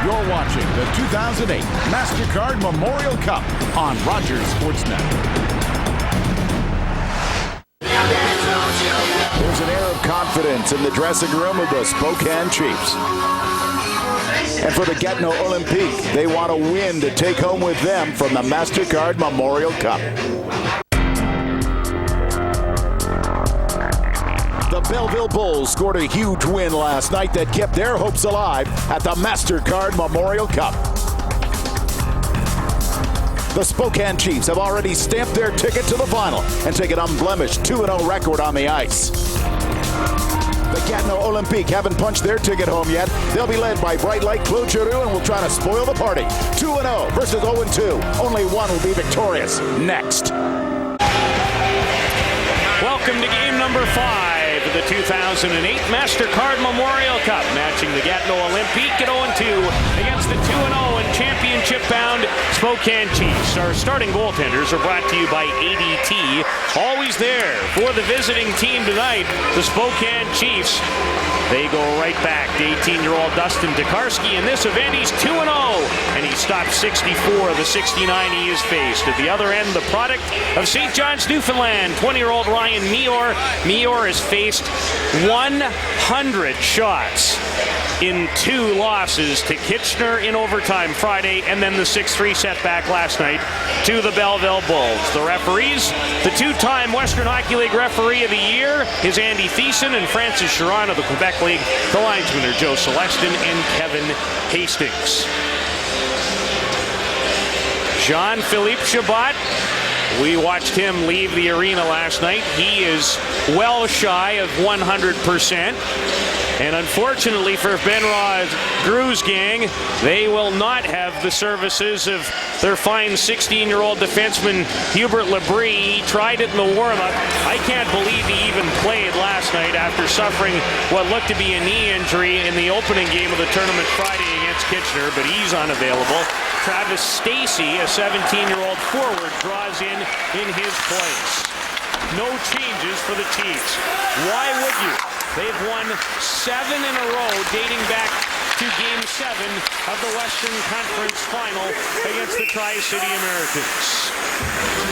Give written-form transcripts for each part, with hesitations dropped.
You're watching the 2008 MasterCard Memorial Cup on Rogers Sportsnet. There's an air of confidence in the dressing room of the Spokane Chiefs. And for the Gatineau Olympiques, they want a win to take home with them from the MasterCard Memorial Cup. The Belleville Bulls scored a huge win last night that kept their hopes alive at the MasterCard Memorial Cup. The Spokane Chiefs have already stamped their ticket to the final and take an unblemished 2-0 record on the ice. The Gatineau Olympiques haven't punched their ticket home yet. They'll be led by bright light Claude Giroux and will try to spoil the party. 2-0 versus 0-2. Only one will be victorious. Next. Welcome to game number 5 of the 2008 MasterCard Memorial Cup, matching the Gatineau Olympiques at 0-2 against the 2-0 and championship-bound Spokane Chiefs. Our starting goaltenders are brought to you by ADT. Always there for the visiting team tonight, the Spokane Chiefs. They go right back to 18-year-old Dustin Tokarski. In this event, he's 2-0, and he stopped 64 of the 69 he has faced. At the other end, the product of St. John's, Newfoundland, 20-year-old Ryan Meor. Meor has faced 100 shots in 2 losses to Kitchener in overtime Friday, and then the 6-3 setback last night to the Belleville Bulls. The referees, the 2-time Western Hockey League Referee of the Year is Andy Thiessen and Francis Chiron of the Quebec League. The linesmen are Joe Celestin and Kevin Hastings. Jean-Philippe Chabot, we watched him leave the arena last night. He is well shy of 100%. And unfortunately for Benoit Gru's gang, they will not have the services of their fine 16-year-old defenseman Hubert Labrie. He tried it in the warm-up. I can't believe he even played last night after suffering what looked to be a knee injury in the opening game of the tournament Friday against Kitchener, but he's unavailable. Travis Stacey, a 17-year-old forward, draws in his place. No changes for the Chiefs. Why would you? They've won 7 in a row dating back to Game 7 of the Western Conference Final against the Tri-City Americans.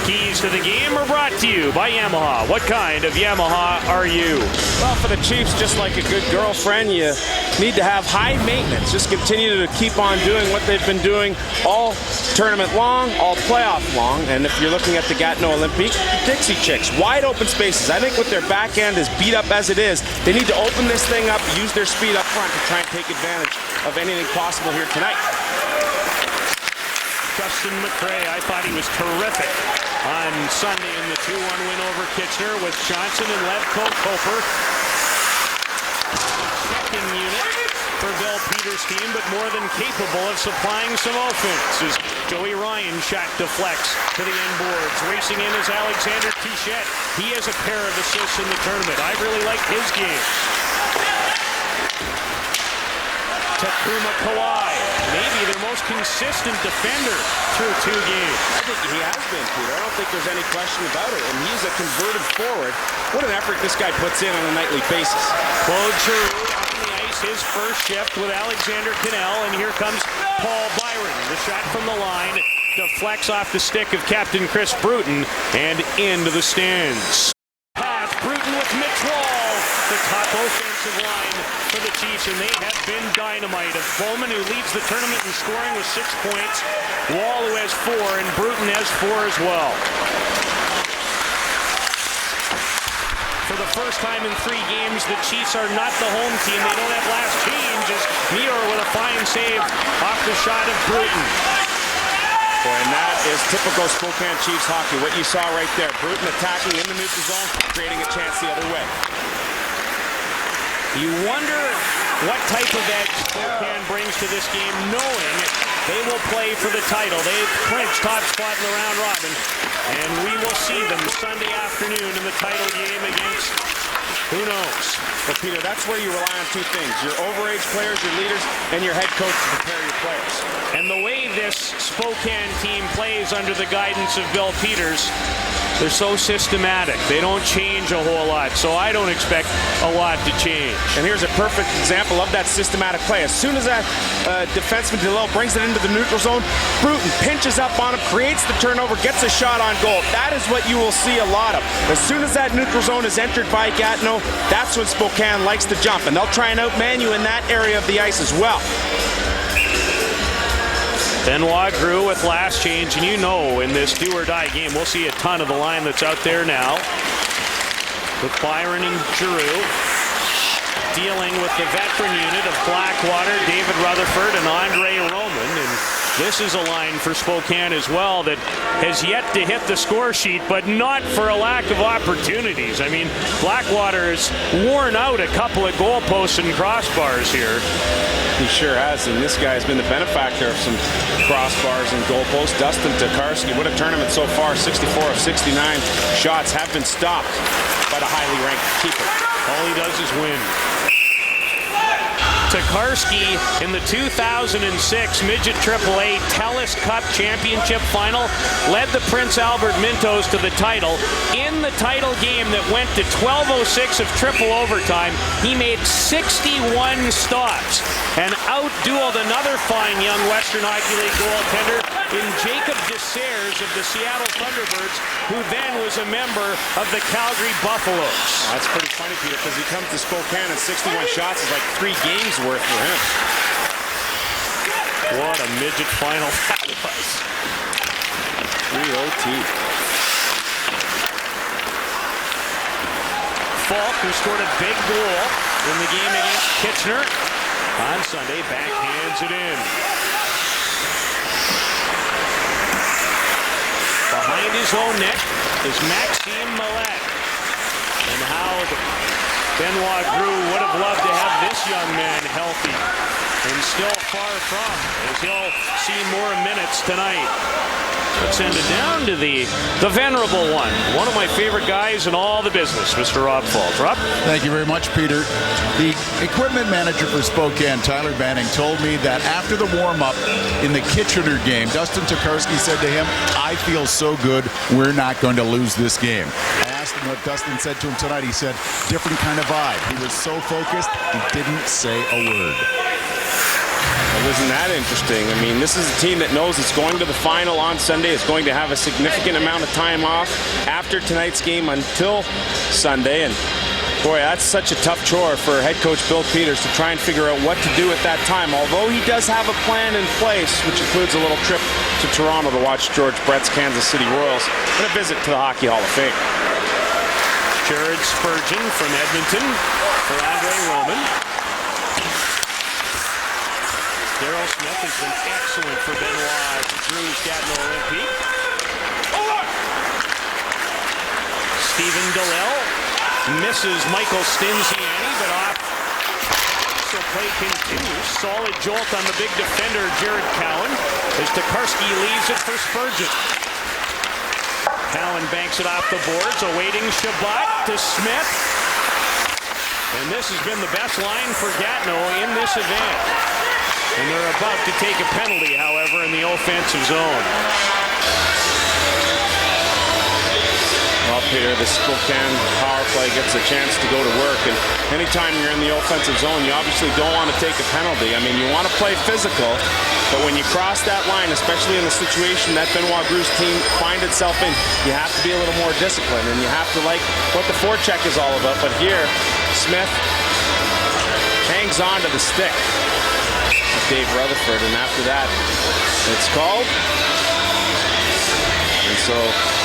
Keys to the game are brought to you by Yamaha. What kind of Yamaha are you? Well, for the Chiefs, just like a good girlfriend, you need to have high maintenance. Just continue to keep on doing what they've been doing all tournament long, all playoff long. And if you're looking at the Gatineau Olympiques, Dixie Chicks, wide open spaces. I think with their backhand as beat up as it is, they need to open this thing up, use their speed up front to try and take advantage of anything possible here tonight. Dustin McCray, I thought he was terrific on Sunday in the 2-1 win over Kitchener with Johnson and Levko Koper. Second unit for Bill Peters' team, but more than capable of supplying some offense as Joey Ryan shot deflects to the end boards. Racing in is Alexander Touchette. He has a pair of assists in the tournament. I really like his game. Takuma Kawhi, maybe their most consistent defender through 2 games. I think he has been, Peter. I don't think there's any question about it. And he's a converted forward. What an effort this guy puts in on a nightly basis. Claude Giroux on the ice, his first shift with Alexander Cannell, and here comes Paul Byron. The shot from the line deflects off the stick of Captain Chris Bruton and into the stands. Pass, Bruton with Mitch Wall, the top offensive line for the Chiefs, and they have been dynamite. Of Bowman, who leads the tournament in scoring with 6 points, Wall, who has 4, and Bruton has 4 as well. For the first time in 3 games, the Chiefs are not the home team. They don't have last change as Meor with a fine save off the shot of Bruton. Boy, and that is typical Spokane Chiefs hockey. What you saw right there, Bruton attacking in the neutral zone, creating a chance the other way. You wonder what type of edge Spokane brings to this game, knowing they will play for the title. They've clinched top spot in the round robin, and we will see them Sunday afternoon in the title game against who knows. But Peter, that's where you rely on 2 things: your overage players, your leaders, and your head coach to prepare your players. And the way this Spokane team plays under the guidance of Bill Peters, they're so systematic. They don't change change a whole lot, so I don't expect a lot to change. And here's a perfect example of that systematic play. As soon as that defenseman DeLille brings it into the neutral zone, Bruton pinches up on him, creates the turnover, gets a shot on goal. That is what you will see a lot of. As soon as that neutral zone is entered by Gatineau, that's when Spokane likes to jump, and they'll try and outman you in that area of the ice as well. Benoit Gros with last change, and you know in this do-or-die game, we'll see a ton of the line that's out there now. With Byron and Giroux dealing with the veteran unit of Blackwater, David Rutherford, and Andre Roman. And this is a line for Spokane as well that has yet to hit the score sheet, but not for a lack of opportunities. I mean, Blackwater has worn out a couple of goalposts and crossbars here. He sure has, and this guy has been the benefactor of some crossbars and goalposts. Dustin Tokarski, what a tournament so far. 64 of 69 shots have been stopped by the highly ranked keeper. All he does is win. Tokarski in the 2006 Midget AAA Telus Cup Championship Final led the Prince Albert Mintos to the title. In the title game that went to 12:06 of triple overtime, he made 61 stops and outdueled another fine young Western Hockey League goaltender in Jacob Desairs of the Seattle Thunderbirds, who then was a member of the Calgary Buffaloes. Oh, that's pretty funny, Peter, because he comes to Spokane and 61 shots is like 3 games worth for him. What a midget final that was. 3 OT. Falk, who scored a big goal in the game against Kitchener on Sunday, backhands it in. Behind his own net is Maxime Millet. And how Benoit Gros would have loved to have this young man healthy, and still far from, as he'll see more minutes tonight. Let's send it down to the venerable one of my favorite guys in all the business, Mr. Rob Falk. Rob? Thank you very much, Peter. The equipment manager for Spokane, Tyler Banning, told me that after the warm-up in the Kitchener game, Dustin Tokarski said to him, "I feel so good, we're not going to lose this game." I asked him what Dustin said to him tonight. He said, different kind of vibe. He was so focused, he didn't say a word. Well, isn't that interesting? I mean, this is a team that knows it's going to the final on Sunday. It's going to have a significant amount of time off after tonight's game until Sunday. And boy, that's such a tough chore for head coach Bill Peters to try and figure out what to do at that time. Although he does have a plan in place, which includes a little trip to Toronto to watch George Brett's Kansas City Royals and a visit to the Hockey Hall of Fame. Jared Spurgeon from Edmonton for Andre Roman. Daryl Smith has been excellent for Benoit Gros' Gatineau Olympique. Stephen DeLille misses Michael Stinziani, but off. So play continues. Solid jolt on the big defender, Jared Cowan, as Tokarski leaves it for Spurgeon. Cowan banks it off the boards, awaiting Shabbat to Smith. And this has been the best line for Gatineau in this event. And they're about to take a penalty, however, in the offensive zone. Well, Peter, the Spokane power play gets a chance to go to work. And anytime you're in the offensive zone, you obviously don't want to take a penalty. I mean, you want to play physical, but when you cross that line, especially in the situation that Benoit Gros' team find itself in, you have to be a little more disciplined, and you have to like what the forecheck is all about. But here, Smith hangs on to the stick of Dave Rutherford, and after that, it's called. And so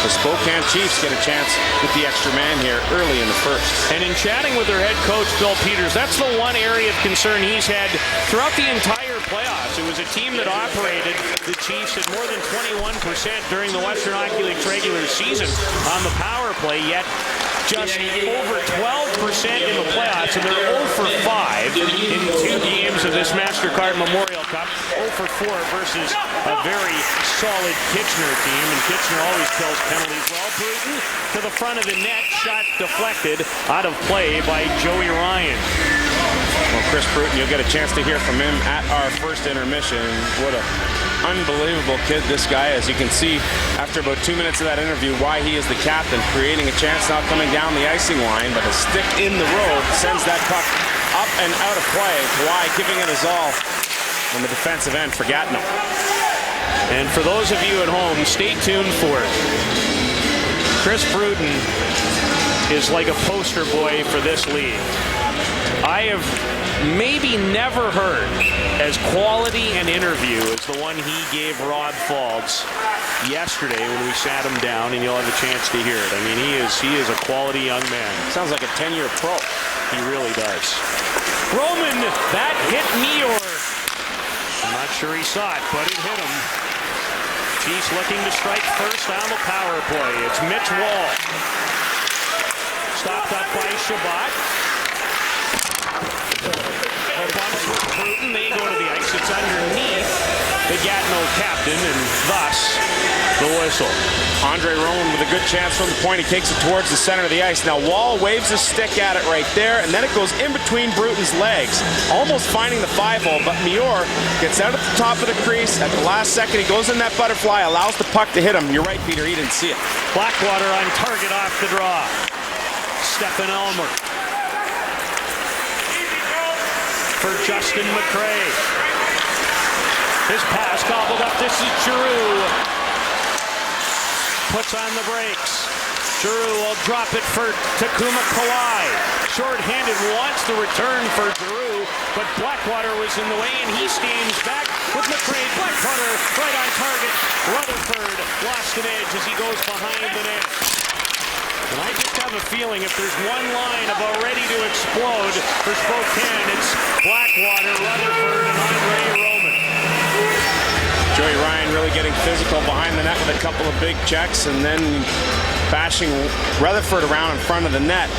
the Spokane Chiefs get a chance with the extra man here early in the first. And in chatting with their head coach, Bill Peters, that's the one area of concern he's had throughout the entire playoffs. It was a team that operated the Chiefs at more than 21% during the Western Hockey League's regular season on the power play, yet just over 12% in the playoffs, and they're 0 for 5 in 2 games of this MasterCard Memorial Cup. 0 for 4 versus a very solid Kitchener team, and Kitchener always kills penalties. Well, Bruton to the front of the net, shot deflected out of play by Joey Ryan. Well, Chris Bruton, you'll get a chance to hear from him at our first intermission. What a unbelievable kid this guy is. You can see after about 2 minutes of that interview why he is the captain, creating a chance now coming down the icing line, but a stick in the road sends that puck up and out of play. Kawhi giving it his all on the defensive end for Gatineau. And for those of you at home, stay tuned for it. Chris Bruton is like a poster boy for this league. I have maybe never heard as quality an interview as the one he gave Rod Faulds yesterday when we sat him down, and you'll have a chance to hear it. I mean, he is a quality young man. Sounds like a 10-year pro. He really does. Roman, that hit Meteor. I'm not sure he saw it, but it hit him. Chiefs looking to strike first on the power play. It's Mitch Wall. Stopped up by Shabbat. Bumps with Bruton. They go to the ice. It's underneath the Gatineau captain, and thus the whistle. Andre Roman with a good chance from the point. He takes it towards the center of the ice. Now Wall waves his stick at it right there, and then it goes in between Bruton's legs, almost finding the 5-hole, but Meteor gets out at the top of the crease. At the last second, he goes in that butterfly, allows the puck to hit him. You're right, Peter, he didn't see it. Blackwater on target off the draw. Stephen Elmer. For Justin McRae. His pass gobbled up. This is Giroux. Puts on the brakes. Giroux will drop it for Takuma Kawhi. Short-handed, wants the return for Giroux, but Blackwater was in the way, and he stands back with McRae. Blackwater right on target. Rutherford lost an edge as he goes behind the net. And I just have a feeling if there's one line about ready to explode for Spokane, it's Blackwater, Rutherford, and Andre Roman. Joey Ryan really getting physical behind the net with a couple of big checks, and then bashing Rutherford around in front of the net.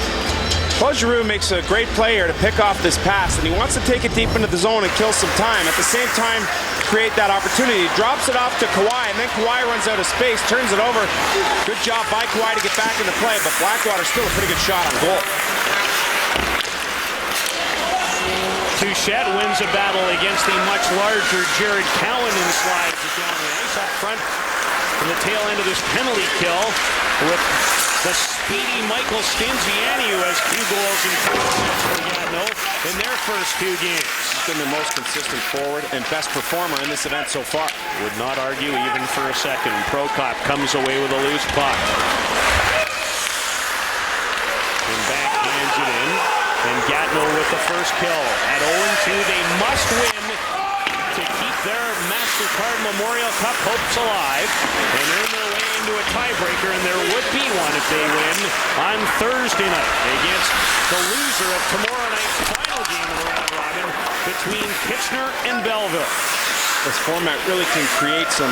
Claude Giroux makes a great play here to pick off this pass, and he wants to take it deep into the zone and kill some time. At the same time, create that opportunity. Drops it off to Kawhi, and then Kawhi runs out of space, turns it over. Good job by Kawhi to get back into play, but Blackwater still a pretty good shot on goal. Touchette wins a battle against the much larger Jared Cowan and slides it down the ice up front from the tail end of this penalty kill with the speedy Michael Stinziani, who has 2 goals and 4 assists for Gatineau in their first 2 games. He's been the most consistent forward and best performer in this event so far. Would not argue even for a second. Prokop comes away with a loose puck. And backhands it in. And Gatineau with the first kill. At 0-2, they must win to keep their MasterCard Memorial Cup hopes alive and earn their way into a tiebreaker, and there would be one if they win on Thursday night against the loser of tomorrow night's final game of the round robin between Kitchener and Belleville. This format really can create some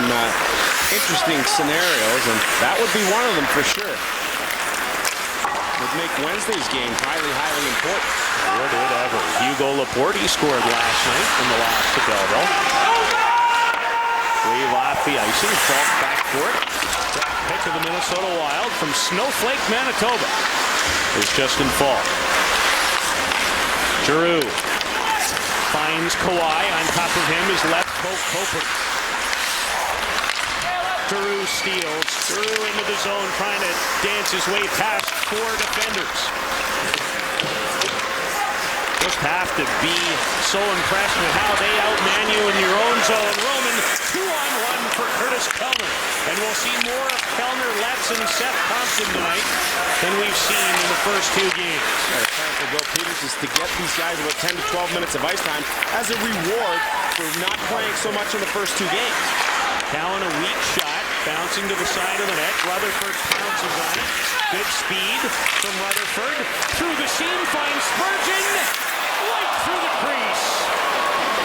interesting scenarios, and that would be one of them for sure. Would make Wednesday's game highly, highly important. Would it ever? Hugo Laporte scored last night in the loss to Belleville. Wave off the icing, Falk back for it. Pick of the Minnesota Wild from Snowflake, Manitoba is Justin Falk. Giroux finds Kawhi. On top of him is left Coper. Giroux steals. Giroux into the zone, trying to dance his way past 4 defenders. Just have to be so impressed with how they outman you in your own zone. Roman, 2-on-1 for Curtis Kellner. And we'll see more of Kellner, Letts, and Seth Thompson tonight than we've seen in the first 2 games. The plan for Bill Peters is to get these guys about 10 to 12 minutes of ice time as a reward for not playing so much in the first 2 games. Cowan, a weak shot, bouncing to the side of the net. Rutherford pounces on it. Good speed from Rutherford. Through the seam, finds Spurgeon. Right through the crease.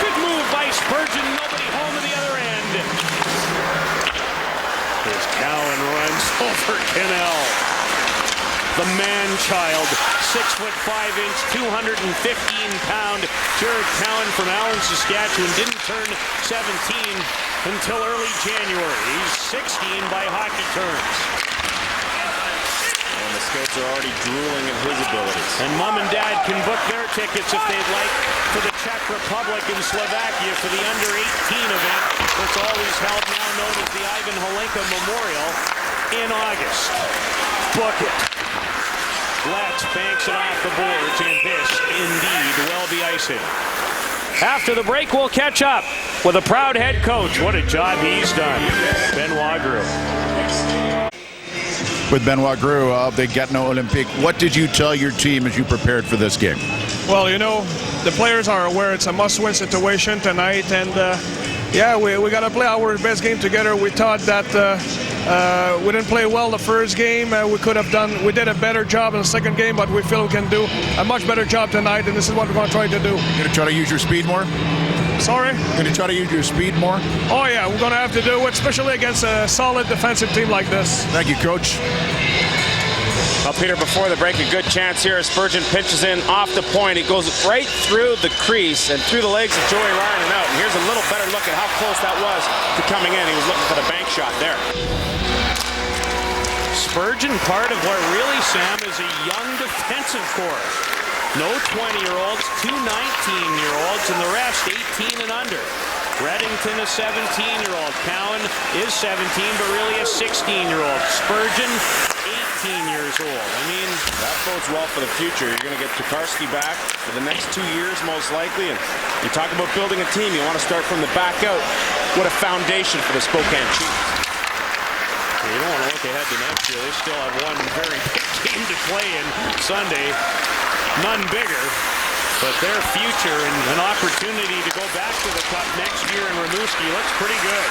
Good move by Spurgeon. Nobody home to the other end. As Cowan runs over Cannell. The man-child, 6'5", 215-pound Jared Cowan from Allen, Saskatchewan, didn't turn 17 until early January. He's 16 by hockey terms. and the scouts are already drooling at his abilities. And mom and dad can book their tickets if they'd like for the Czech Republic and Slovakia for the under-18 event that's always held, now known as the Ivan Holenka Memorial, in August. Book it. Let's banks it off the boards, and this indeed will be icing. After the break, we'll catch up with a proud head coach. What a job he's done, Benoit Gros. With Benoit Gros of the Gatineau Olympiques, what did you tell your team as you prepared for this game? Well, you know, the players are aware it's a must-win situation tonight, and yeah, we got to play our best game together. We thought that we didn't play well the first game. We did a better job in the second game, but we feel we can do a much better job tonight, and this is what we're going to try to do. You're going to try to use your speed more? Sorry? Going to try to use your speed more? Oh yeah, we're going to have to do it, especially against a solid defensive team like this. Thank you, Coach. Well, Peter, before the break, a good chance here as Spurgeon pinches in off the point. He goes right through the crease and through the legs of Joey Ryan and out. And here's a little better look at how close that was to coming in. He was looking for the bank shot there. Spurgeon, part of what really, Sam, is a young defensive core. No 20-year-olds, two 19-year-olds, and the rest 18 and under. Reddington, a 17-year-old. Cowan is 17, but really a 16-year-old. Spurgeon, 18 years old. I mean, that bodes well for the future. You're going to get Tokarski back for the next 2 years, most likely. And you talk about building a team. You want to start from the back out. What a foundation for the Spokane Chiefs. You don't want to look ahead to next year. They still have one very big game to play in Sunday. None bigger. But their future and an opportunity to go back to the Cup next year in Rimouski looks pretty good.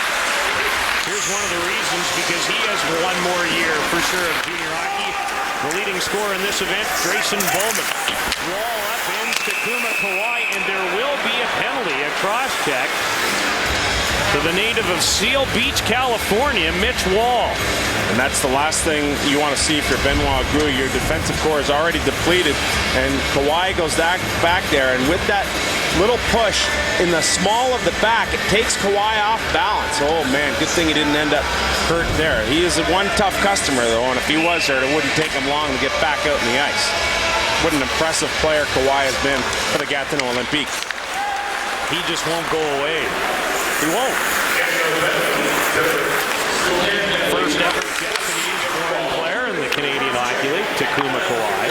Here's one of the reasons, because he has one more year for sure of junior hockey. The leading scorer in this event, Grayson Bowman. Wall up in Takuma Kawhi, and there will be a penalty, a cross check to the native of Seal Beach, California, Mitch Wall. And that's the last thing you want to see for Benoit Gros. Your defensive core is already depleted, and Kawhi goes back there, and with that little push in the small of the back, it takes Kawhi off balance. Oh man, good thing he didn't end up hurt there. He is one tough customer though, and if he was hurt, it wouldn't take him long to get back out in the ice. What an impressive player Kawhi has been for the Gatineau Olympiques. He just won't go away. He won't. First ever Japanese-born player in the Canadian Hockey League, Takuma Kawhi.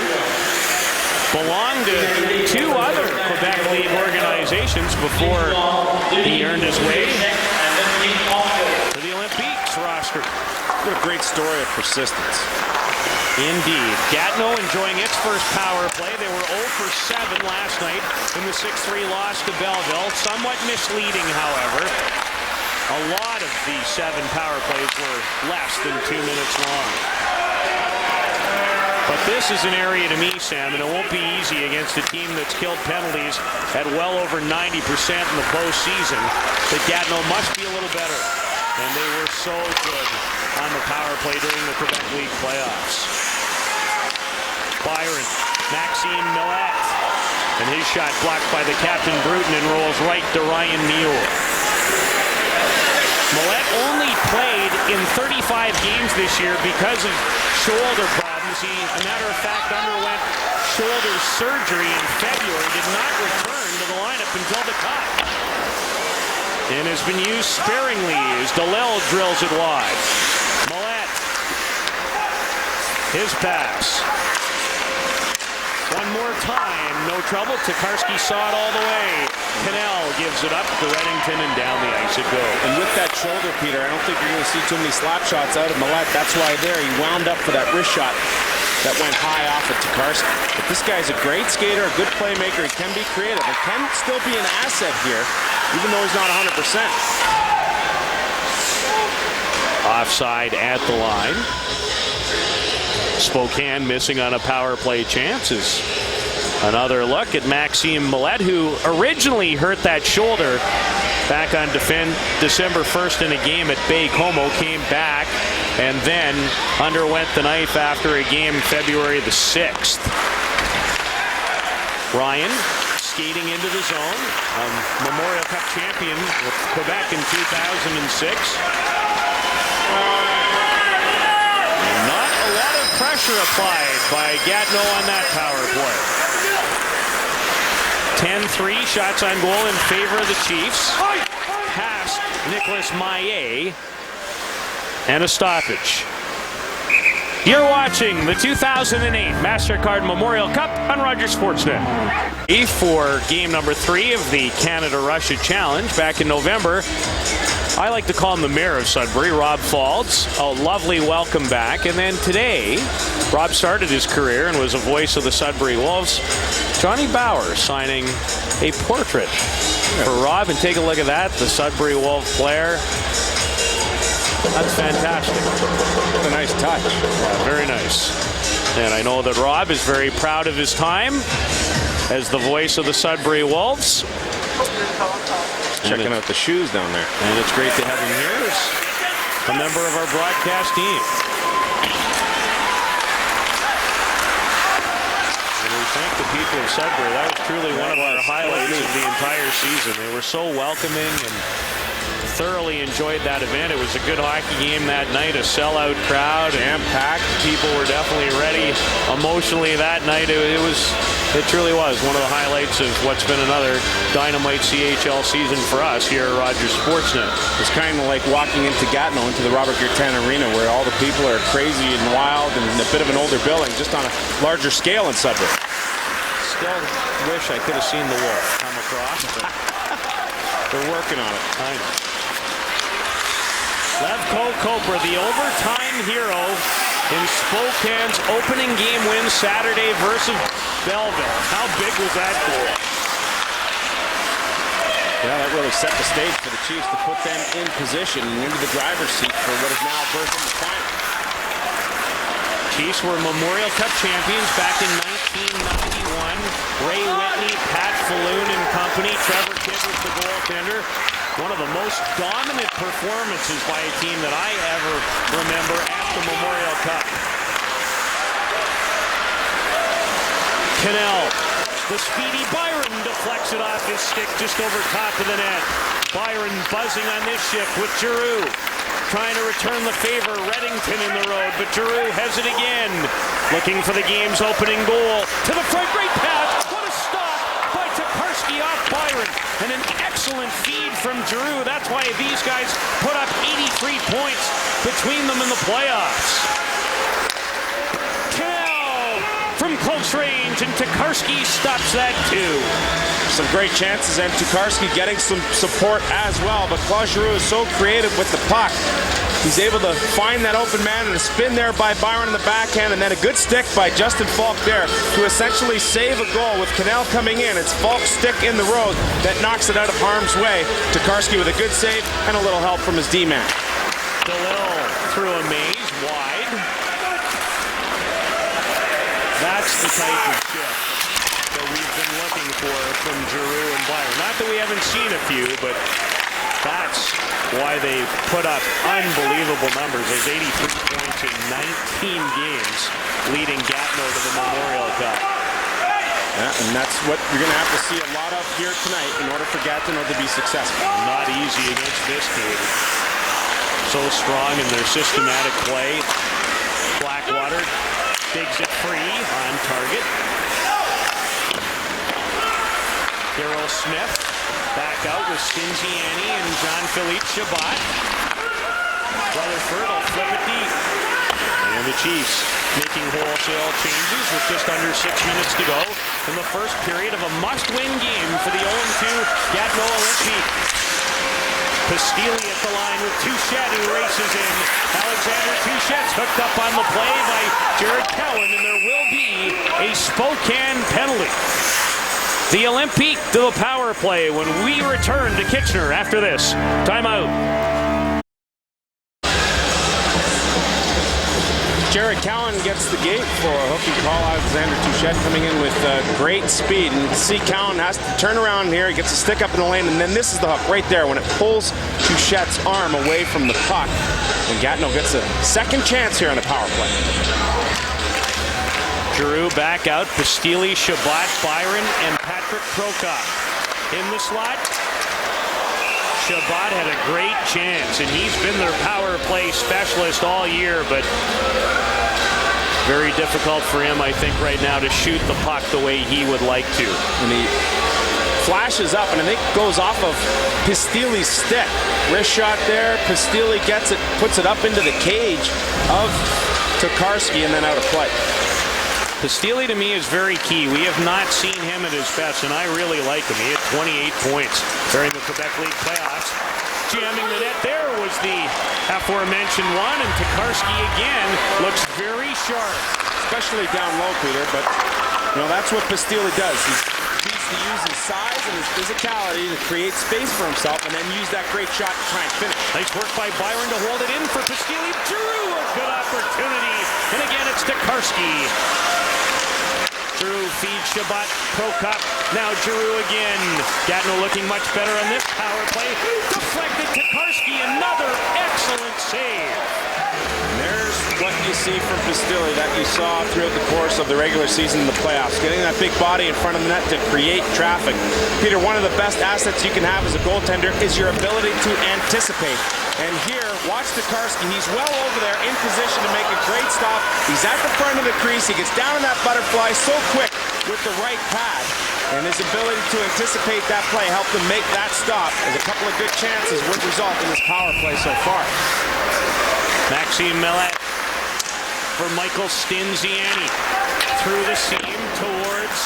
Belonged to two other Quebec League organizations before he earned his way to the Olympiques roster. What a great story of persistence. Indeed. Gatineau enjoying its first power play. They were 0 for 7 last night in the 6-3 loss to Belleville. Somewhat misleading, however. A lot of the 7 power plays were less than 2 minutes long. But this is an area to me, Sam, and it won't be easy against a team that's killed penalties at well over 90% in the postseason. That Gatineau must be a little better. And they were so good on the power play during the Quebec League playoffs. Byron, Maxime Millet, and his shot blocked by the captain Bruton and rolls right to Ryan Neal. Millet only played in 35 games this year because of shoulder problems. He, a matter of fact, underwent shoulder surgery in February, did not return to the lineup until the Cup, and has been used sparingly as DeLille drills it wide. Millet, his pass. One more time, no trouble. Tokarski saw it all the way. Cannell gives it up to Reddington, and down the ice it goes. And with that shoulder, Peter, I don't think you're going to see too many slap shots out of Millet. That's why there he wound up for that wrist shot that went high off of Tokarski. But this guy's a great skater, a good playmaker. He can be creative. It can still be an asset here, even though he's not 100%. Offside at the line. Spokane missing on a power play chances. Another look at Maxime Millet, who originally hurt that shoulder back on December 1st in a game at Bay Como, came back and then underwent the knife after a game February the 6th. Ryan skating into the zone, Memorial Cup champion with Quebec in 2006. Not a lot of pressure applied by Gatineau on that power play. 10-3 shots on goal in favor of the Chiefs. Past Nicholas Maillet. And a stoppage. You're watching the 2008 MasterCard Memorial Cup on Rogers Sportsnet. For game number 3 of the Canada-Russia Challenge back in November. I like to call him the mayor of Sudbury, Rob Faulds. A lovely welcome back. And then today, Rob started his career and was a voice of the Sudbury Wolves. Johnny Bauer signing a portrait for Rob. And take a look at that, the Sudbury Wolf player. That's fantastic. What a nice touch. Yeah, very nice. And I know that Rob is very proud of his time as the voice of the Sudbury Wolves. Checking out the shoes down there. And it's great to have him here as a member of our broadcast team. And we thank the people of Sudbury. That was truly one of our highlights of the entire season. They were so welcoming and thoroughly enjoyed that event. It was a good hockey game that night, a sellout crowd, jam-packed. People were definitely ready emotionally that night. It truly was one of the highlights of what's been another dynamite CHL season for us here at Rogers Sportsnet. It's kind of like walking into Gatineau, into the Robert Gurtan Arena, where all the people are crazy and wild and a bit of an older building, just on a larger scale in Sudbury. Still wish I could have seen the Wolf come across, but they're working on it. I know. Levko Kopra, the overtime hero in Spokane's opening game win Saturday versus Belleville. How big was that goal? Yeah, that really set the stage for the Chiefs to put them in position and into the driver's seat for what is now birth in the final. Chiefs were Memorial Cup champions back in 1991. Ray Whitney, Pat Falloon and company. Trevor Kidd was the goaltender. One of the most dominant performances by a team that I ever remember at the Memorial Cup. Cannell, the speedy Byron deflects it off his stick just over top of the net. Byron buzzing on this shift with Giroux. Trying to return the favor, Reddington in the road, but Giroux has it again. Looking for the game's opening goal. To the front, great pass. What a stop by Tokarski off Byron. And an excellent feed from Giroux. That's why these guys put up 83 points between them in the playoffs. Cannell from close range, and Tokarski stops that too. Some great chances, and Tokarski getting some support as well, but Claude Giroux is so creative with the puck. He's able to find that open man, and a spin there by Byron in the backhand, and then a good stick by Justin Falk there to essentially save a goal with Cannell coming in. It's Falk's stick in the road that knocks it out of harm's way. Tokarski with a good save and a little help from his D-man. DeLille through a maze wide. That's the type of shift that we've been looking for from Giroux and Byron. Not that we haven't seen a few, but that's why they put up unbelievable numbers. Those 83 points in 19 games, leading Gatineau to the Memorial Cup. Yeah, and that's what you're going to have to see a lot of here tonight in order for Gatineau to be successful. Not easy against this team. So strong in their systematic play. Blackwater digs it free on target. Daryl Smith back out with Stinziani and Jean-Philippe Chabot. Rutherford will flip it deep. And the Chiefs making wholesale changes with just under 6 minutes to go in the first period of a must-win game for the 0-2 Gatineau Olympiques. Pastili at the line with Touchette, who races in. Alexander Touchette's hooked up on the play by Jared Cowan, and there will be a Spokane penalty. The Olympique to the power play when we return to Kitchener after this. Timeout. Jared Cowan gets the gate for a hook and call. Alexander Touchette coming in with great speed. And you can see Cowan has to turn around here. He gets a stick up in the lane, and then this is the hook right there when it pulls Touchette's arm away from the puck. And Gatineau gets a second chance here on the power play. Giroux back out. Pastili, Chabot, Byron, and Patrick Prokop in the slot. Chabot had a great chance, and he's been their power play specialist all year, but Very difficult for him, I think, right now to shoot the puck the way he would like to. And he flashes up, and I think goes off of Pistili's stick. Wrist shot there. Pistili gets it, puts it up into the cage of Tokarski, and then out of play. Pistili to me is very key. We have not seen him at his best, and I really like him. He had 28 points during the Quebec League playoffs. Jamming the net there was the aforementioned one, and Tokarski again looks very sharp. Especially down low, Peter, but you know that's what Pistili does. He needs to use his size and his physicality to create space for himself and then use that great shot to try and finish. Nice work by Byron to hold it in for Pistili. Drew, a good opportunity, and again it's Tokarski. Drew feeds Shabbat, Prokop, now Giroux again. Gatineau looking much better on this power play. Deflected Tokarski, another excellent save. And there's what you see from Pistili that you saw throughout the course of the regular season in the playoffs. Getting that big body in front of the net to create traffic. Peter, one of the best assets you can have as a goaltender is your ability to anticipate. And here, watch Tokarski. He's well over there in position to make a great stop. He's at the front of the crease. He gets down in that butterfly so quick with the right pad. And his ability to anticipate that play helped him make that stop, as a couple of good chances would result in this power play so far. Maxime Millet for Michael Stinziani. Through the seam towards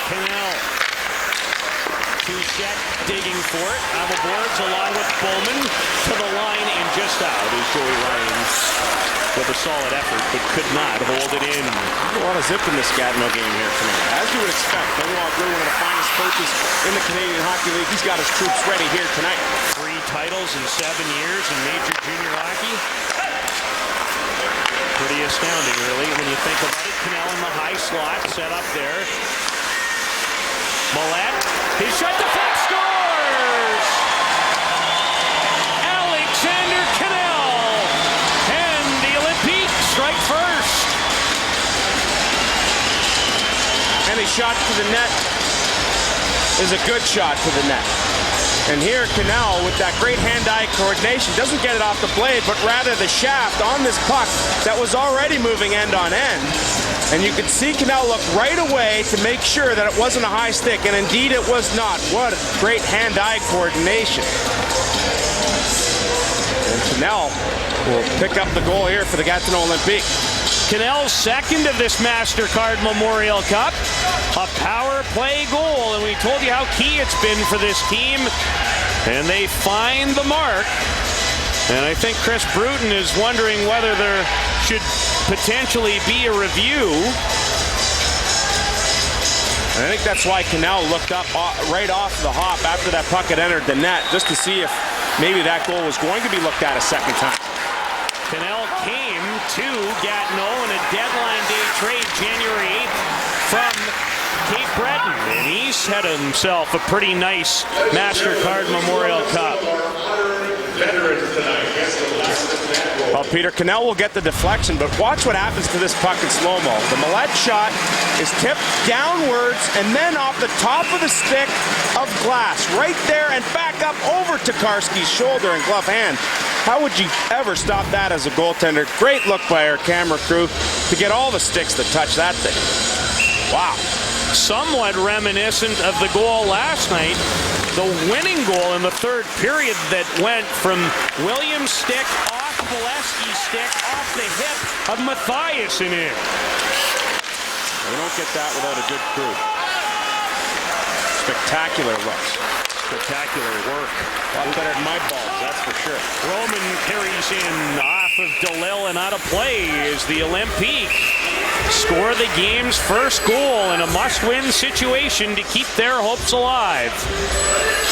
Canal. Touchette digging for it. On the boards along with Bowman to the line and just out is Joey Lyons with a solid effort, but could not hold it in. A lot of zip in this Gatineau game here tonight. As you would expect, Benoit Gros, one of the finest coaches in the Canadian Hockey League, he's got his troops ready here tonight. 3 titles in 7 years in major junior hockey. Pretty astounding, really, when you think about it. Cannell in the high slot, set up there. Millette, his shot deflects, scores! Alexander Cannell, and the Olympiques strike first. And his shot to the net is a good shot to the net. And here Cannell, with that great hand-eye coordination, doesn't get it off the blade, but rather the shaft on this puck that was already moving end on end. And you could see Cannell look right away to make sure that it wasn't a high stick, and indeed it was not. What great hand-eye coordination. And Cannell will pick up the goal here for the Gatineau Olympiques. Cannell's second of this MasterCard Memorial Cup. A power play goal, and we told you how key it's been for this team. And they find the mark. And I think Chris Bruton is wondering whether there should potentially be a review. And I think that's why Cannell looked up right off the hop after that puck had entered the net, just to see if maybe that goal was going to be looked at a second time. Cannell came to Gatineau in a deadline day trade January 8th from Cape Breton, and he's had himself a pretty nice MasterCard Memorial Cup. Well, Peter, Cannell will get the deflection, but watch what happens to this puck in slow-mo. The Millette shot is tipped downwards and then off the top of the stick of glass, right there and back up over Tokarski's shoulder and glove hand. How would you ever stop that as a goaltender? Great look by our camera crew to get all the sticks that touch that thing. Wow. Somewhat reminiscent of the goal last night, the winning goal in the third period that went from Williams' stick off Bolesky's stick off the hip of Mathias and in. We don't get that without a good crew. Spectacular looks. Spectacular work. A lot better than my balls, that's for sure. Roman carries in off of DeLille and out of play as the Olympiques score the game's first goal in a must-win situation to keep their hopes alive.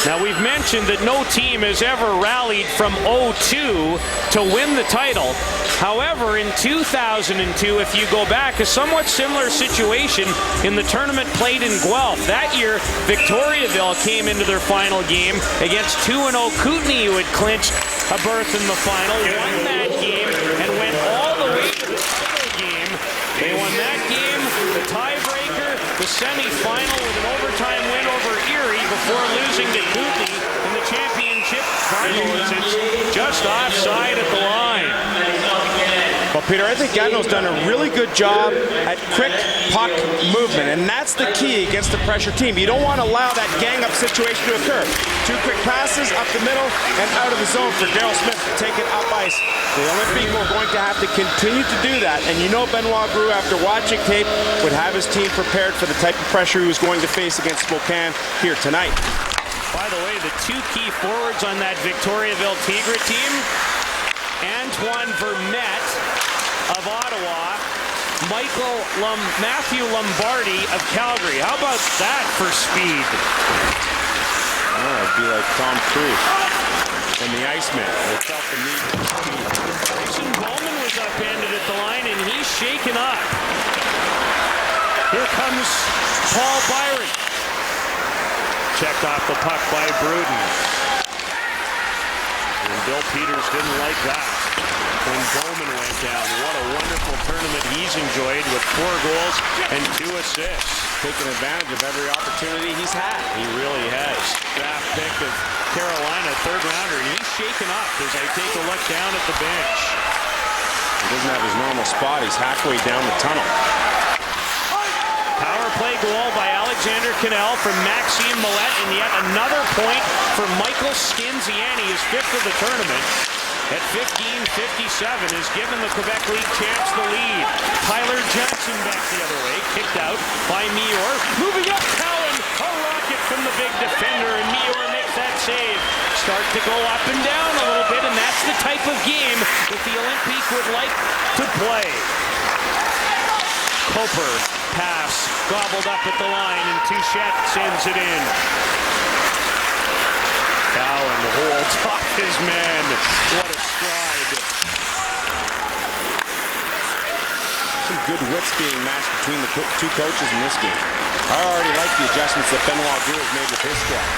Now, we've mentioned that no team has ever rallied from 0-2 to win the title. However, in 2002, if you go back, a somewhat similar situation in the tournament played in Guelph. That year, Victoriaville came into their final game against 2-0 Kootenay, who had clinched a berth in the final, won that game, and went all the way to the title game. They won that game, the tiebreaker, the semifinal with an overtime win over Erie before losing to Kootenay in the championship final as it's just offside at the line. Well, Peter, I think Gatineau's done a really good job at quick puck movement, and that's the key against the pressure team. You don't want to allow that gang-up situation to occur. 2 quick passes up the middle and out of the zone for Daryl Smith to take it up ice. The Olympiques are going to have to continue to do that, and you know Benoit Gros, after watching tape, would have his team prepared for the type of pressure he was going to face against Spokane here tonight. By the way, the 2 key forwards on that Victoriaville Tigre team, Antoine Vermette of Ottawa, Matthew Lombardi of Calgary. How about that for speed? Oh, it'd be like Tom Cruise and the Iceman. They felt the need for speed. Grayson Bowman was upended at the line, and he's shaken up. Here comes Paul Byron. Checked off the puck by Bruden. And Bill Peters didn't like that when Bowman went down. What a wonderful tournament he's enjoyed with 4 goals and 2 assists. Taking advantage of every opportunity he's had. He really has. Draft pick of Carolina, 3rd rounder. And he's shaken up as I take a look down at the bench. He doesn't have his normal spot. He's halfway down the tunnel. Power play goal by Alexander Cannell from Maxime Millette, and yet another point for Michael Skinziani, his 5th of the tournament. At 15:57 has given the Quebec League champs the lead. Tyler Johnson back the other way, kicked out by Mior. Moving up, Cowan, a rocket from the big defender, and Mior makes that save. Start to go up and down a little bit, and that's the type of game that the Olympiques would like to play. Coper pass gobbled up at the line, and Touchette sends it in. Cowan holds off his man. What a stride. Some good wits being matched between the 2 coaches in this game. I already like the adjustments that Benoit Gros has made with his squad.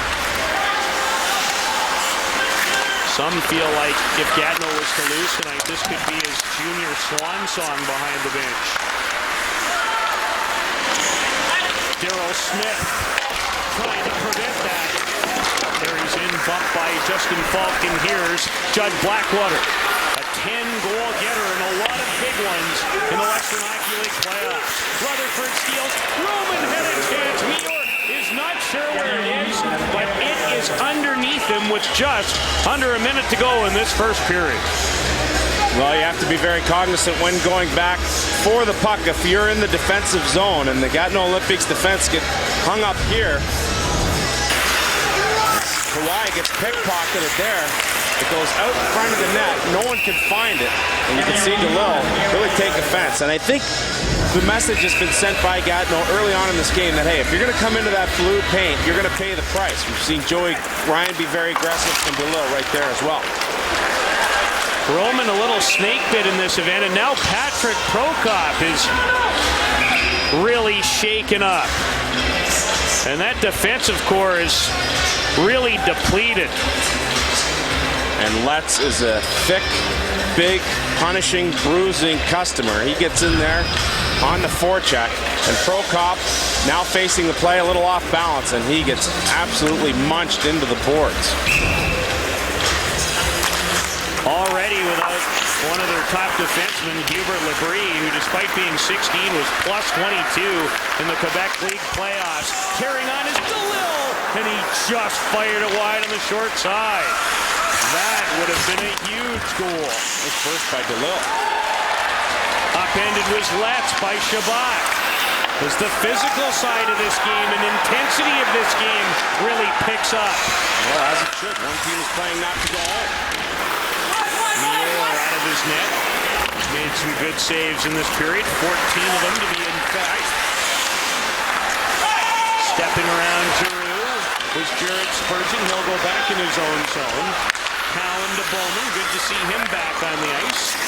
Some feel like if Gatineau was to lose tonight, this could be his junior swan song behind the bench. Daryl Smith trying to prevent that. There he's in, bumped by Justin Falk, and here's Judd Blackwater. A 10-goal getter and a lot of big ones in the Western Hockey League playoffs. Rutherford steals. Roman had a chance. Mior is not sure where it is, but it is underneath him with just under a minute to go in this first period. Well, you have to be very cognizant when going back for the puck. If you're in the defensive zone and the Gatineau Olympiques defense get hung up here, Kawhi gets pickpocketed there. It goes out in front of the net. No one can find it. And you can see DeLille really take offense. And I think the message has been sent by Gatineau early on in this game that, hey, if you're going to come into that blue paint, you're going to pay the price. We've seen Joey Ryan be very aggressive, and DeLille right there as well. Roman a little snake bit in this event, and now Patrick Prokop is really shaken up. And that defensive core is really depleted. And Letts is a thick, big, punishing, bruising customer. He gets in there on the forecheck, and Prokop now facing the play a little off balance, and he gets absolutely munched into the boards. Already without one of their top defensemen, Hubert Labrie, who despite being 16 was plus 22 in the Quebec League playoffs. Carrying on is DeLille, and he just fired it wide on the short side. That would have been a huge goal. It's first by DeLille. Upended was Letts by Shabbat. As the physical side of this game and intensity of this game really picks up. Well, as it should. One team is playing not to go home. Mior out of his net. Made some good saves in this period. 14 of them to be in fact. Stepping around Giroux was Jared Spurgeon. He'll go back in his own zone. Cowan to Bowman. Good to see him back on the ice.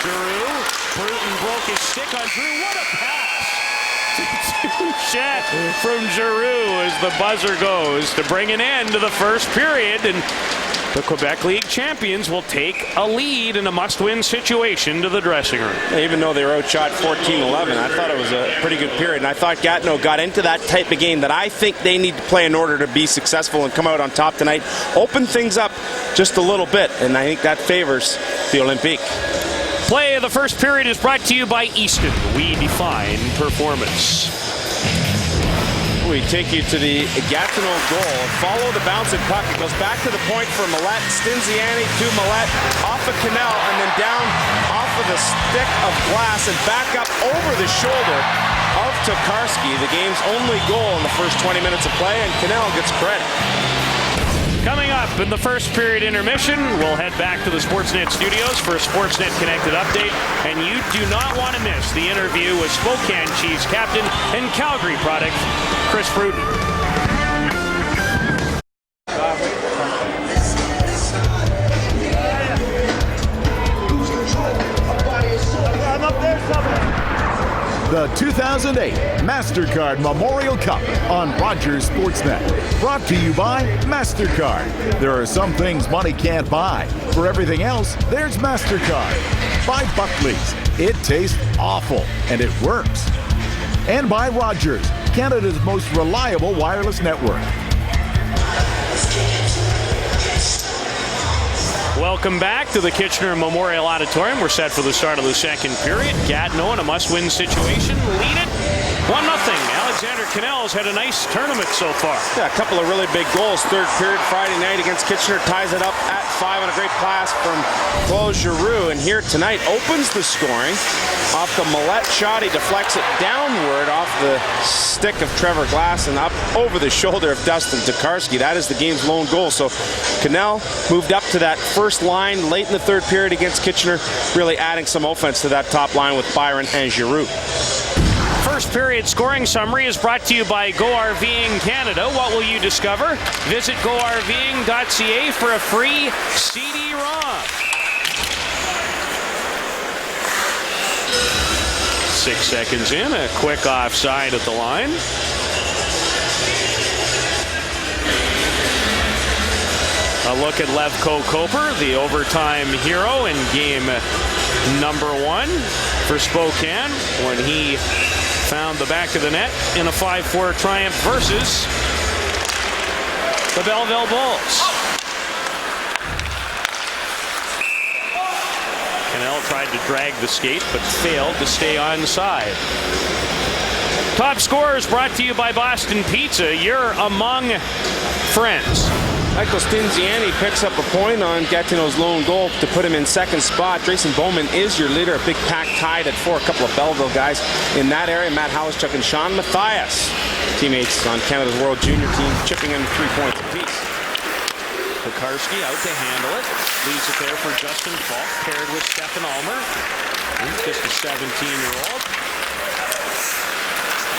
Giroux. Bruton broke his stick on Giroux. What a pass! Touchette from Giroux as the buzzer goes to bring an end to the first period, and the Quebec League champions will take a lead in a must-win situation to the dressing room. Even though they were outshot 14-11, I thought it was a pretty good period, and I thought Gatineau got into that type of game that I think they need to play in order to be successful and come out on top tonight. Open things up just a little bit, and I think that favors the Olympiques. Play of the first period is brought to you by Easton. We define performance. We take you to the Gatineau goal. Follow the bouncing puck. It goes back to the point for Millette. Stinziani to Millette, off of Cannell, and then down off of the stick of glass and back up over the shoulder of Tokarski. The game's only goal in the first 20 minutes of play, and Cannell gets credit. Coming up in the first period intermission, we'll head back to the Sportsnet studios for a Sportsnet Connected update. And you do not want to miss the interview with Spokane Chiefs captain and Calgary product, Chris Bruton. The 2008 MasterCard Memorial Cup on Rogers Sportsnet. Brought to you by MasterCard. There are some things money can't buy. For everything else, there's MasterCard. By Buckley's. It tastes awful, and it works. And by Rogers, Canada's most reliable wireless network. Welcome back to the Kitchener Memorial Auditorium. We're set for the start of the second period. Gatineau in a must-win situation. Lead it 1-0. Alexander Cannell's had a nice tournament so far. Yeah, a couple of really big goals. Third period Friday night against Kitchener, ties it up at 5 on a great pass from Claude Giroux. And here tonight opens the scoring off the Millette shot. He deflects it downward off the stick of Trevor Glass and up over the shoulder of Dustin Tokarski. That is the game's lone goal. So Cannell moved up to that first line late in the third period against Kitchener, really adding some offense to that top line with Byron and Giroux. First period scoring summary is brought to you by Go RVing Canada. What will you discover? Visit GoRVing.ca for a free CD-ROM. 6 seconds in, a quick offside at the line. A look at Levko Koper, the overtime hero in game number 1 for Spokane, when he found the back of the net in a 5-4 triumph versus the Belleville Bulls. Cannell tried to drag the skate, but failed to stay onside. Top scorers brought to you by Boston Pizza. You're among friends. Michael Stinziani picks up a point on Gatineau's lone goal to put him in second spot. Drayson Bowman is your leader. A big pack tied at 4. A couple of Belleville guys in that area. Matt Howieschuk and Sean Mathias, teammates on Canada's World Junior team, chipping in 3 points apiece. Tokarski out to handle it. Leaves it there for Justin Falk, paired with Stefan Almer. He's just a 17-year-old.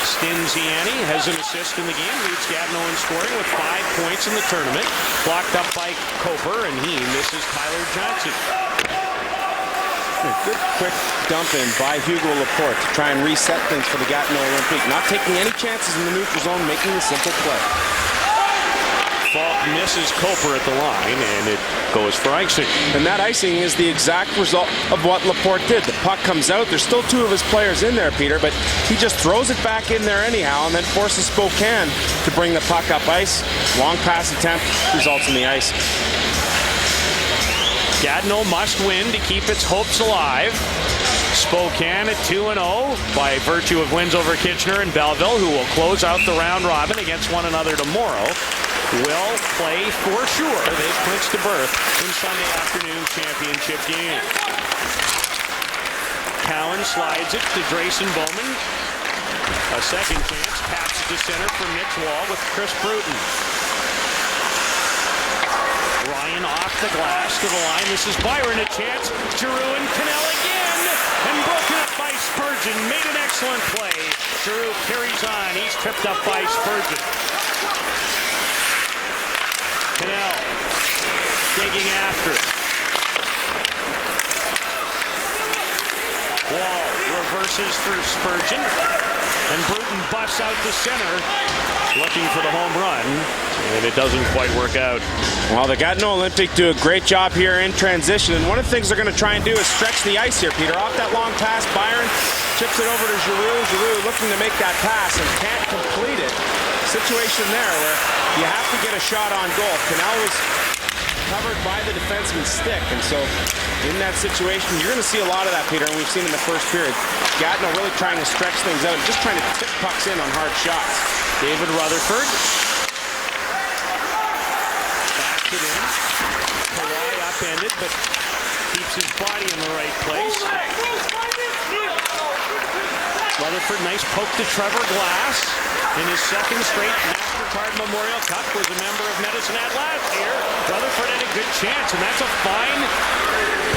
Stinziani has an assist in the game, leads Gatineau in scoring with 5 points in the tournament. Blocked up by Koper, and he misses Tyler Johnson. A good quick dump in by Hugo Laporte to try and reset things for the Gatineau Olympiques. Not taking any chances in the neutral zone, making the simple play. Falk misses Koper at the line, and it goes for icing. And that icing is the exact result of what Laporte did. The puck comes out. There's still 2 of his players in there, Peter, but he just throws it back in there anyhow and then forces Spokane to bring the puck up ice. Long pass attempt results in the ice. Gatineau must win to keep its hopes alive. Spokane at 2-0 by virtue of wins over Kitchener and Belleville, who will close out the round robin against one another tomorrow. Will play for sure. They've clinched a berth in Sunday afternoon championship game. Cowan slides it to Drayson Bowman. A second chance. Taps it to center for Mitch Wall with Chris Bruton. Ryan off the glass to the line. This is Byron, a chance. Giroux and Cannell again. And broken up by Spurgeon. Made an excellent play. Giroux carries on. He's tripped up by Spurgeon. Cannell digging after it. Wall reverses for Spurgeon. And Bruton busts out the center, looking for the home run, and it doesn't quite work out. Well, the Gatineau Olympiques do a great job here in transition, and one of the things they're going to try and do is stretch the ice here, Peter. Off that long pass, Byron chips it over to Giroux. Giroux looking to make that pass and can't complete it. Situation there where you have to get a shot on goal. Cannell was covered by the defenseman's stick. And so in that situation, you're going to see a lot of that, Peter, and we've seen in the first period. Gatineau really trying to stretch things out, just trying to tip pucks in on hard shots. David Rutherford. Backed it in. Kawhi upended, but keeps his body in the right place. Rutherford, nice poke to Trevor Glass. In his second straight MasterCard Memorial Cup, was a member of Medicine Hat last year. Rutherford had a good chance, and that's a fine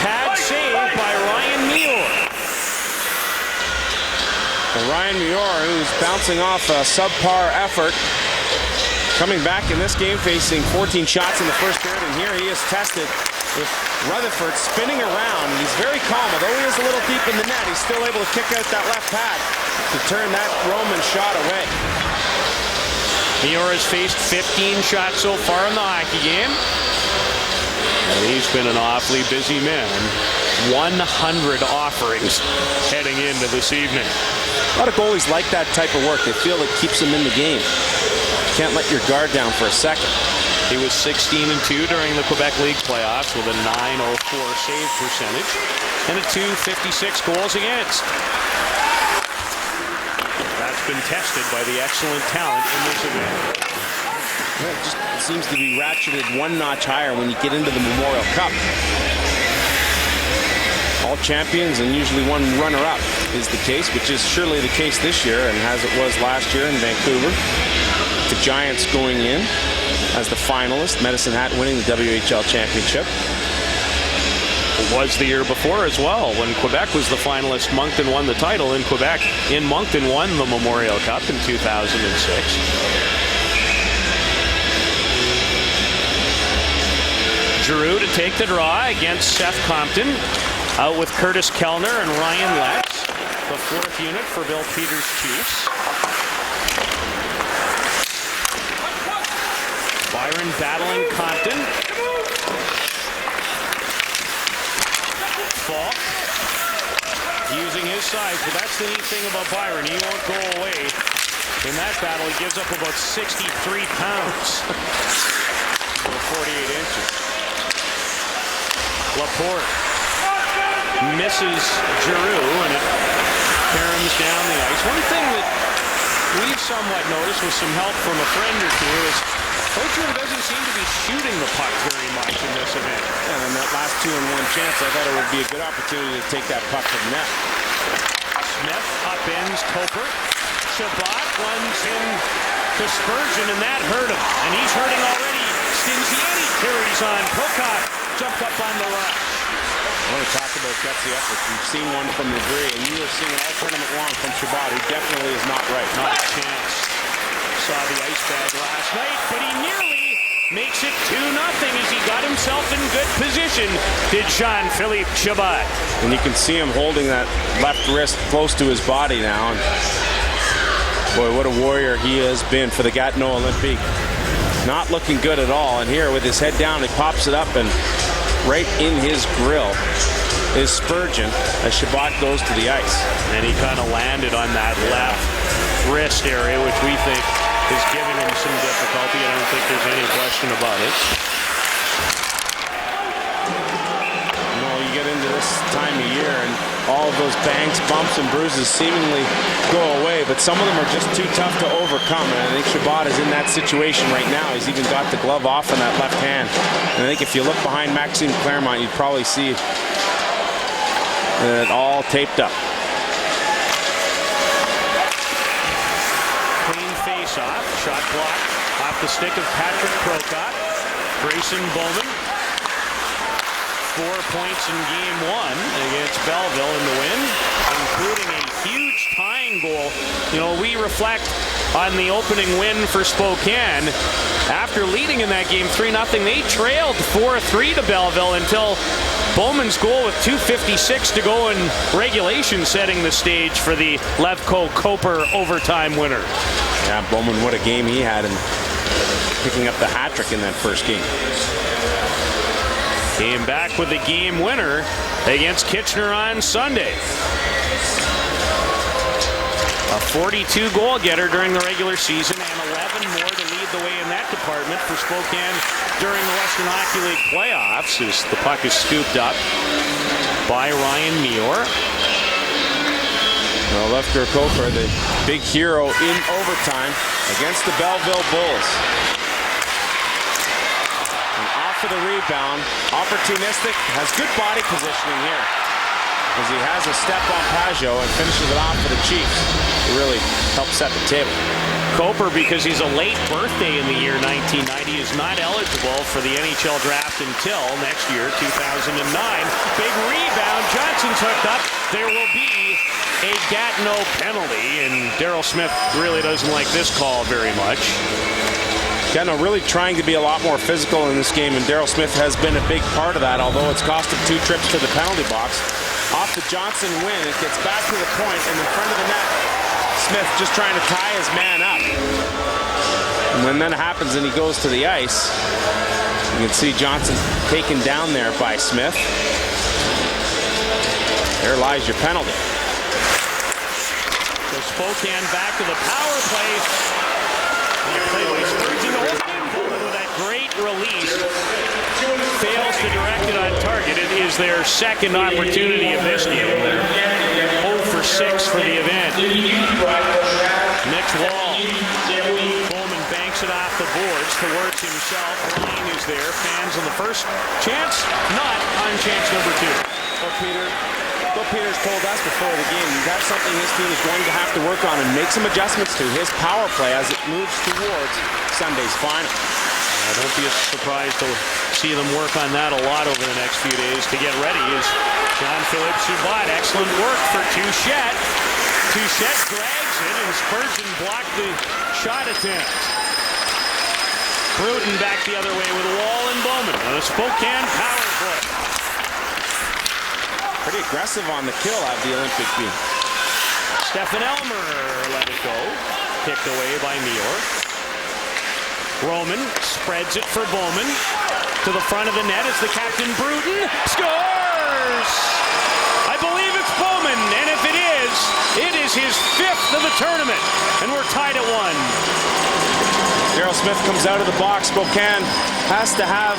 pad save by Ryan Muir. Ryan Muir, who's bouncing off a subpar effort, coming back in this game, facing 14 shots in the first period, and here he is tested with Rutherford spinning around. He's very calm, although he is a little deep in the net. He's still able to kick out that left pad to turn that Roman shot away. Muir has faced 15 shots so far in the hockey game. And he's been an awfully busy man. 100 offerings heading into this evening. A lot of goalies like that type of work. They feel it keeps them in the game. Can't let your guard down for a second. He was 16-2 during the Quebec League playoffs with a .904 save percentage and a .256 goals against. That's been tested by the excellent talent in this event. Well, it just seems to be ratcheted one notch higher when you get into the Memorial Cup. All champions and usually one runner-up is the case, which is surely the case this year, and as it was last year in Vancouver. The Giants going in as the finalist, Medicine Hat winning the WHL championship. It was the year before as well. When Quebec was the finalist, Moncton won the title in Quebec. In Moncton won the Memorial Cup in 2006. Giroux to take the draw against Seth Compton. Out with Curtis Kellner and Ryan Letts. The fourth unit for Bill Peters' Chiefs. Byron battling Compton. Falk using his size, but that's the neat thing about Byron. He won't go away. In that battle, he gives up about 63 pounds for 48 inches. Laporte misses Giroux, and it caroms down the ice. One thing that we've somewhat noticed with some help from a friend or two is Coachman doesn't seem to be shooting the puck very much in this event. And in that last 2-on-1 chance, I thought it would be a good opportunity to take that puck to the net. Smith upends Coper. Shabbat runs in to Spurgeon, and that hurt him. And he's hurting already. Stinziani carries on. Pocock jumped up on the rush. I want to talk about gutsy efforts. We've seen one from Legris, and you are seeing it all tournament long from Shabbat, who definitely is not right. Not a chance. Saw the ice bag last night, but he nearly makes it 2-0 as he got himself in good position, did Jean-Philippe Shabbat. And you can see him holding that left wrist close to his body now. And boy, what a warrior he has been for the Gatineau Olympiques. Not looking good at all. And here with his head down, he pops it up, and right in his grill is Spurgeon as Shabbat goes to the ice. And he kind of landed on that left wrist area, which we think is giving him some difficulty. I don't think there's any question about it. No, you get into this time of year and all of those bangs, bumps, and bruises seemingly go away, but some of them are just too tough to overcome. And I think Shabbat is in that situation right now. He's even got the glove off in that left hand. And I think if you look behind Maxime Claremont, you'd probably see it all taped up. Clean face-off. Shot block off the stick of Patrick Prokop. Grayson Bowman. 4 points in game 1 against Belleville in the win, including a huge tying goal. You know, we reflect on the opening win for Spokane. After leading in that game 3-0, they trailed 4-3 to Belleville until Bowman's goal with 2:56 to go in regulation, setting the stage for the Levko Koper overtime winner. Yeah, Bowman, what a game he had in picking up the hat trick in that first game. Came back with a game winner against Kitchener on Sunday. A 42 goal getter during the regular season and 11 more to lead the way in that department for Spokane during the Western Hockey League playoffs as the puck is scooped up by Ryan Meor. Well, Lefter Koper, the big hero in overtime against the Belleville Bulls. And off for the rebound, opportunistic, has good body positioning here, as he has a step on Pajot and finishes it off for the Chiefs. It really helps set the table. Koper, because he's a late birthday in the year 1990, is not eligible for the NHL draft until next year, 2009. Big rebound, Johnson's hooked up. There will be a Gatineau penalty, and Daryl Smith really doesn't like this call very much. Gatineau really trying to be a lot more physical in this game, and Daryl Smith has been a big part of that, although it's cost him 2 trips to the penalty box. Off the Johnson win, it gets back to the point and in front of the net. Smith just trying to tie his man up. And when that happens and he goes to the ice, you can see Johnson taken down there by Smith. There lies your penalty. So Spokane back to the power play. Play by Spurgeon with that great release. Fails to direct it on target. It is their second opportunity of this game. 0 for 6 for the event. Mitch Wall. Bowman banks it off the boards towards himself. Ryan is there. Fans on the first chance. Not on chance number 2. Bill Peters told us before the game, that's something this team is going to have to work on and make some adjustments to his power play as it moves towards Sunday's final. Don't be surprised to see them work on that a lot over the next few days to get ready. Is Jean-Philippe Chabot. Excellent work for Touchette. Touchette drags it, and Spurgeon blocked the shot attempt. Bruton back the other way with Wall and Bowman on a Spokane power play. Pretty aggressive on the kill out of the Olympic team. Stefan Elmer let it go. Kicked away by Meor. Roman spreads it for Bowman. To the front of the net is the captain, Bruton. Scores! I believe it's Bowman, and if it is his 5th of the tournament. And we're tied at 1. Daryl Smith comes out of the box. Spokane has to have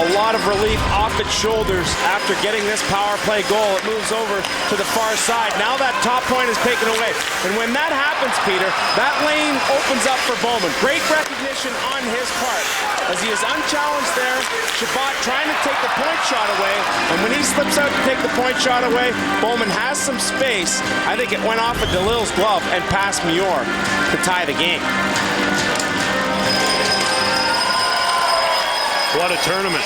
a lot of relief off its shoulders after getting this power play goal. It moves over to the far side. Now that top point is taken away. And when that happens, Peter, that lane opens up for Bowman. Great recognition on his part. As he is unchallenged there, Chabot trying to take the point shot away. And when he slips out to take the point shot away, Bowman has some space. I think it went off of DeLille's glove and past Meor to tie the game. What a tournament.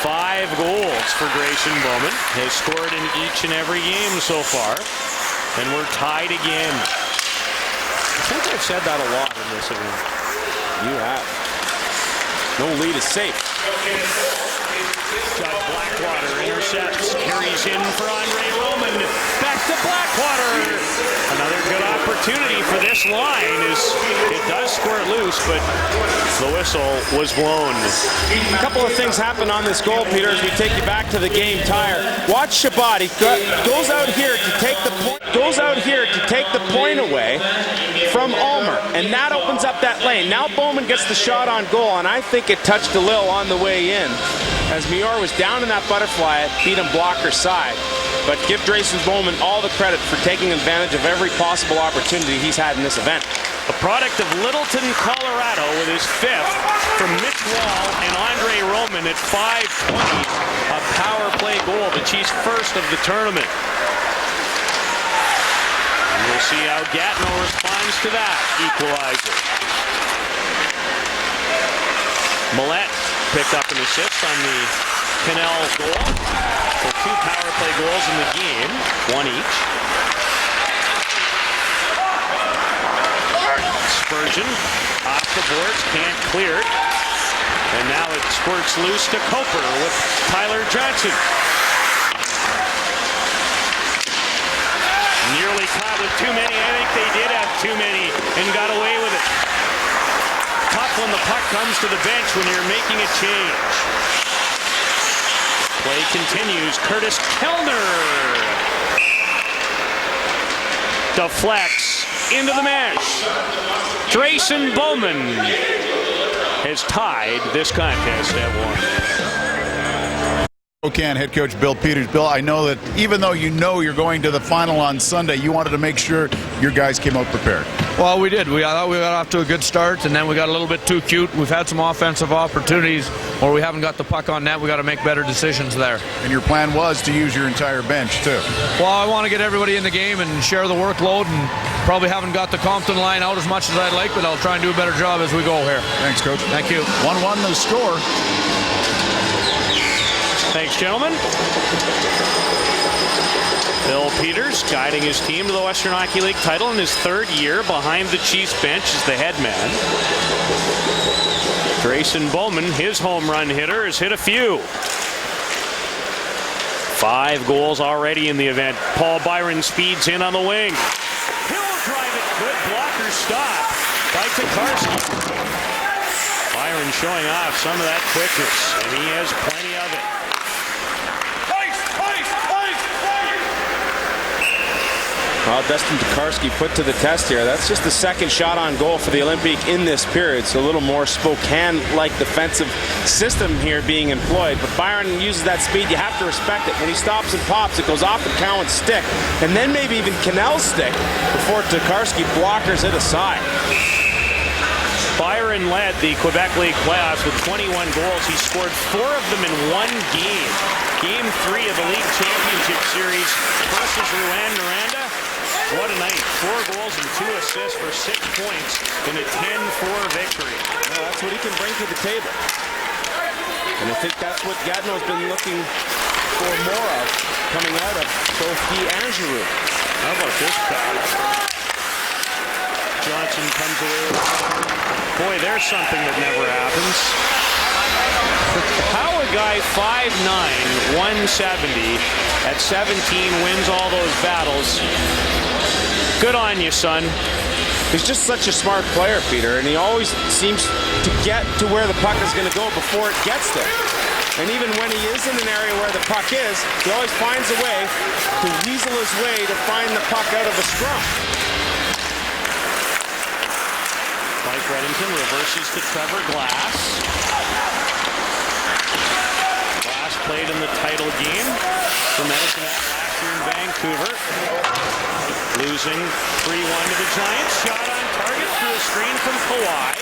5 goals for Grayson Bowman. Has scored in each and every game so far. And we're tied again. I think I've said that a lot in this event. You have. No lead is safe. Got Blackwater intercepts. Carries in for Andre Roman. Back to Blackwater. Another good opportunity for this line is it does squirt loose, but the whistle was blown. A couple of things happened on this goal, Peter, as we take you back to the game tire. Watch Chabot. He goes out here to take the point. Away from Ulmer, and that opens up that lane. Now Bowman gets the shot on goal, and I think it touched DeLille on the way in, as Meor was down in that butterfly at beat him blocker side. But give Grayson Bowman all the credit for taking advantage of every possible opportunity he's had in this event. A product of Littleton, Colorado, with his 5th from Mitch Wall and Andre Roman at 5:20. A power play goal, the Chiefs' 1st of the tournament. And we'll see how Gatineau responds to that equalizer. Millette picked up an assist on the Cannell goal. So 2 power play goals in the game, 1 each. Spurgeon off the boards, can't clear it. And now it squirts loose to Koper with Tyler Johnson. Nearly caught with too many. I think they did have too many and got away with it. Tough when the puck comes to the bench when you're making a change. Play continues. Curtis Kellner deflects into the mesh. Grayson Bowman has tied this contest at 1. Spokane head coach Bill Peters. Bill, I know that even though you know you're going to the final on Sunday, you wanted to make sure your guys came out prepared. Well, we did. We thought we got off to a good start, and then we got a little bit too cute. We've had some offensive opportunities where we haven't got the puck on net. We got to make better decisions there. And your plan was to use your entire bench, too. Well, I want to get everybody in the game and share the workload, and probably haven't got the Compton line out as much as I'd like, but I'll try and do a better job as we go here. Thanks, Coach. Thank you. 1-1 the score. Thanks, gentlemen. Bill Peters guiding his team to the Western Hockey League title in his 3rd year behind the Chiefs bench as the head man. Grayson Bowman, his home run hitter, has hit a few. 5 goals already in the event. Paul Byron speeds in on the wing. He'll drive it. Good blocker stop by Tokarski. Byron showing off some of that quickness, and he has plenty of it. Well, Dustin Tokarski put to the test here. That's just the 2nd shot on goal for the Olympique in this period. So a little more Spokane-like defensive system here being employed. But Byron uses that speed. You have to respect it. When he stops and pops, it goes off of Cowan's stick. And then maybe even Cannell's stick before Tokarski blockers it aside. Byron led the Quebec League playoffs with 21 goals. He scored 4 of them in 1 game. Game 3 of the league championship series versus Rouyn-Noranda. What a night. 4 goals and 2 assists for 6 points in a 10-4 victory. Well, that's what he can bring to the table. And I think that's what Gatineau's been looking for more of coming out of both he and Giroux. How about this pass? Johnson comes away. Boy, there's something that never happens. How a guy 5'9", 170 at 17 wins all those battles. Good on you, son. He's just such a smart player, Peter, and he always seems to get to where the puck is going to go before it gets there. And even when he is in an area where the puck is, he always finds a way to weasel his way to find the puck out of a scrum. Mike Reddington reverses to Trevor Glass. Glass played in the title game for Medicine Hat last year in Vancouver. Losing 3-1 to the Giants. Shot on target through a screen from Kawhi.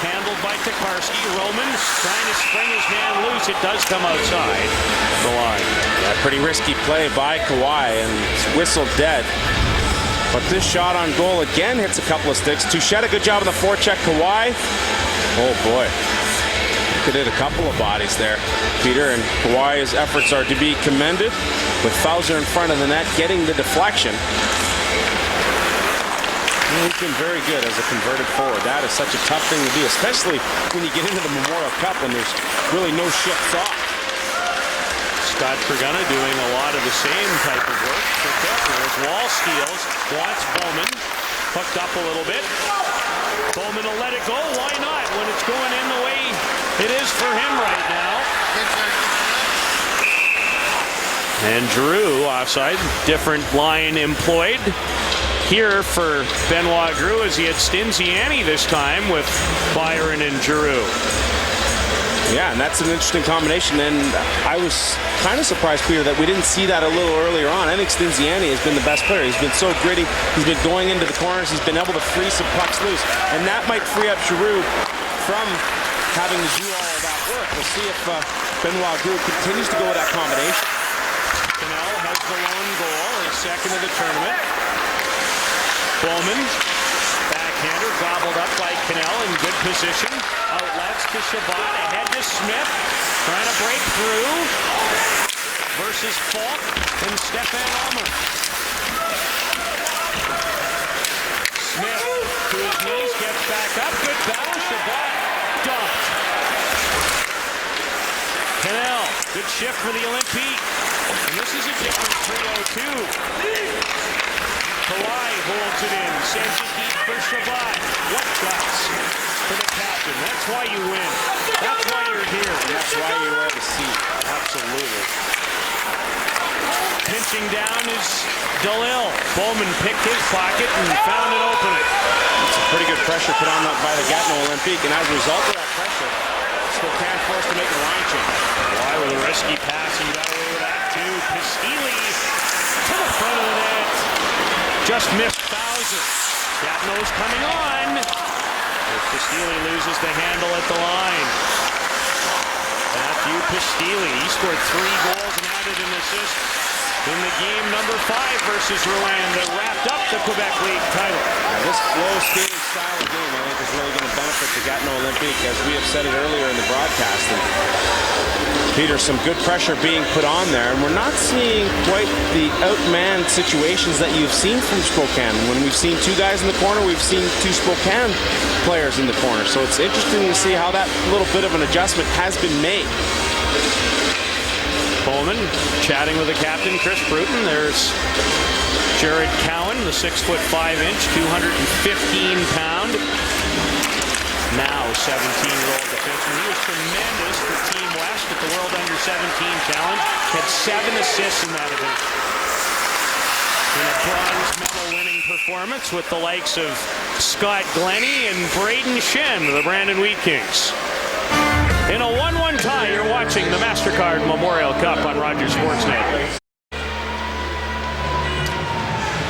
Handled by Tokarski. Roman trying to spring his man loose. It does come outside the line. Yeah, pretty risky play by Kawhi, and it's whistled dead. But this shot on goal again hits a couple of sticks. Touchette, a good job on the forecheck. Kawhi. Oh boy. Could hit a couple of bodies there, Peter, and Kawhi's efforts are to be commended with Fauser in front of the net getting the deflection. He's been very good as a converted forward. That is such a tough thing to do, especially when you get into the Memorial Cup and there's really no shifts off. Scott Fergana doing a lot of the same type of work for Kepler with wall steals. Wants Bowman hooked up a little bit. Bowman will let it go. Why not? When it's going in the way it is for him right now. And Giroux offside. Different line employed here for Benoit Giroux as he had Stinziani this time with Byron and Giroux. Yeah, and that's an interesting combination, and I was kind of surprised, Peter, that we didn't see that a little earlier on. I think Stinziani has been the best player. He's been so gritty. He's been going into the corners. He's been able to free some pucks loose, and that might free up Giroux from having to do all of that work. We'll see if Benoit Giroux continues to go with that combination. Cannell has the lone goal, his 2nd of the tournament. Bowman, backhander, gobbled up by Cannell in good position. Outlets to Shabbat, ahead to Smith, trying to break through. Versus Falk and Stefan Ulmer. Smith to his knees, gets back up, good battle, Shabbat dumped. Cannell, good shift for the Olympiques. And this is a different trio too. Kawhi holds it in, sends it deep for Shabbat. What guts for the captain. That's why you win. That's why you're here. That's why you wear the seat. Absolutely. Pinch Punching down is DeLille. Bowman picked his pocket and found an opening. It's a pretty good pressure put on by the Gatineau Olympiques, and as a result of that pressure, Spokane forced to make a line change. Why with a risky pass and got away with that too. Pistili to the front of the net. Just missed thousands. Gatineau's coming on. Pistili loses the handle at the line. Matthew Pistili, he scored 3 goals and added an assist in the game number 5 versus Rouen that wrapped up the Quebec League title. Now, this slow skating style of game, I think, is really going to benefit the Gatineau Olympiques, as we have said it earlier in the broadcast. And Peter, some good pressure being put on there, and we're not seeing quite the outmanned situations that you've seen from Spokane. When we've seen 2 guys in the corner, we've seen 2 Spokane players in the corner. So it's interesting to see how that little bit of an adjustment has been made. Bowman chatting with the captain, Chris Bruton. There's Jared Cowan, the 6'5", 215-pound, now 17-year-old defenseman. He was tremendous for Team West at the World Under-17 Challenge. Had 7 assists in that event. In a bronze medal-winning performance with the likes of Scott Glennie and Braden Shen of the Brandon Wheat Kings. In a 1-1 tie, you're watching the MasterCard Memorial Cup on Rogers Sportsnet.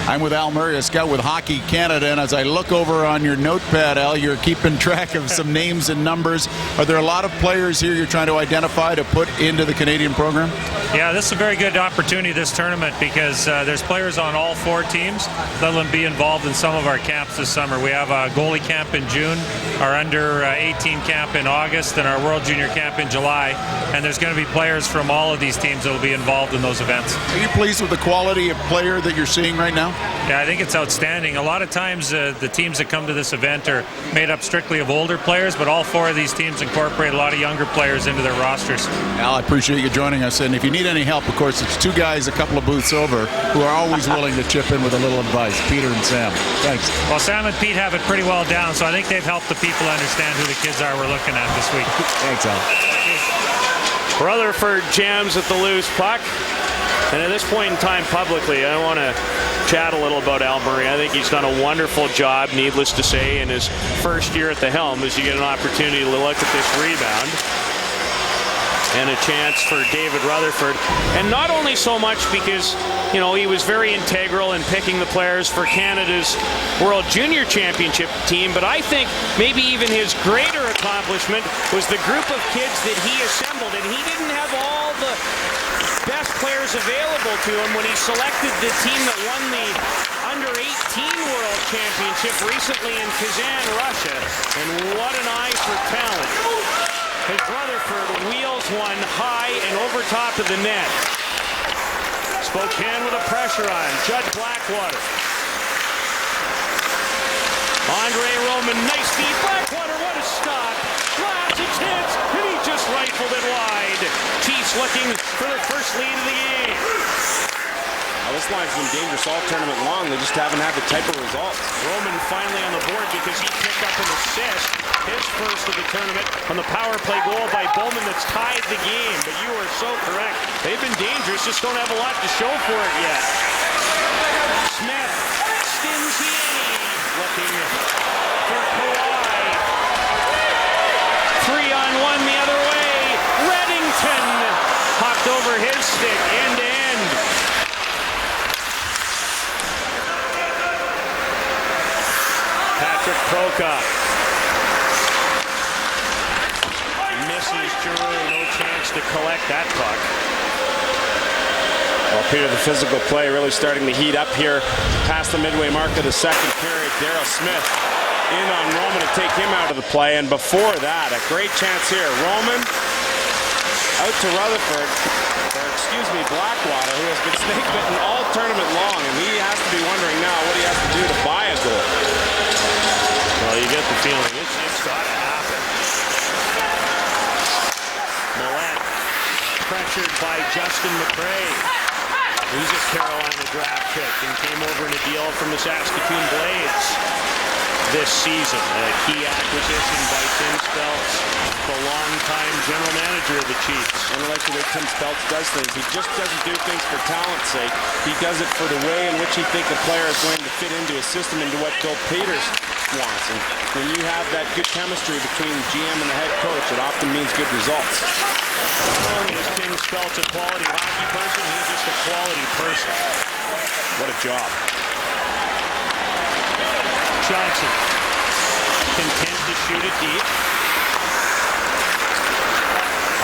I'm with Al Murray, a scout with Hockey Canada, and as I look over on your notepad, Al, you're keeping track of some names and numbers. Are there a lot of players here you're trying to identify to put into the Canadian program? Yeah, this is a very good opportunity, this tournament, because there's players on all 4 teams that will be involved in some of our camps this summer. We have a goalie camp in June, our under-18 camp in August, and our World Junior camp in July. And there's going to be players from all of these teams that will be involved in those events. Are you pleased with the quality of player that you're seeing right now? Yeah, I think it's outstanding. A lot of times the teams that come to this event are made up strictly of older players, but all 4 of these teams incorporate a lot of younger players into their rosters. Al, I appreciate you joining us, and if you need any help, of course, it's 2 guys a couple of booths over who are always willing to chip in with a little advice, Peter and Sam. Thanks. Well, Sam and Pete have it pretty well down, so I think they've helped the people understand who the kids are we're looking at this week. Thanks, Al. Rutherford jams at the loose puck. And at this point in time, publicly, I want to chat a little about Al Murray. I think he's done a wonderful job, needless to say, in his first year at the helm, as you get an opportunity to look at this rebound. And a chance for David Rutherford. And not only so much because, you know, he was very integral in picking the players for Canada's World Junior Championship team, but I think maybe even his greater accomplishment was the group of kids that he assembled. And he didn't have all the best players available to him when he selected the team that won the Under-18 World Championship recently in Kazan, Russia. And what an eye for talent. As Rutherford wheels one high and over top of the net. Spokane with a pressure on. Judd Blackwater. Andre Roman, nice feed. Blackwater, what a stop. Laps, it's hits, and he just rifled it wide. Chiefs looking for their first lead of the game. Now, this line's been dangerous all tournament long. They just haven't had the type of results. Roman finally on the board because he picked up an assist, his first of the tournament, on the power play goal by Bowman that's tied the game. But you are so correct. They've been dangerous, just don't have a lot to show for it yet. Smith, Stinziani, looking for Kawhi. 3-on-1 the other way. Reddington hopped over his stick, end to end. Patrick Prokop. Misses Giroux, no chance to collect that puck. Well, Peter, the physical play really starting to heat up here past the midway mark of the second period. Darryl Smith in on Roman to take him out of the play, and before that, a great chance here. Roman out to Rutherford, or excuse me, Blackwater, who has been snake bitten all tournament long, and he has to be wondering now what he has to do to buy a goal. Well, you get the feeling it's got to happen. Millette pressured by Justin McRae. He's a Carolina draft pick and came over in a deal from the Saskatoon Blades. this season. A key acquisition by Tim Speltz, the longtime general manager of the Chiefs. And I like the way Tim Speltz does things. He just doesn't do things for talent's sake. He does it for the way in which he thinks a player is going to fit into a system, into what Bill Peters wants. And when you have that good chemistry between the GM and the head coach, it often means good results. Not only is Tim Speltz a quality hockey person, he's just a quality person. What a job. Johnson, content to shoot it deep.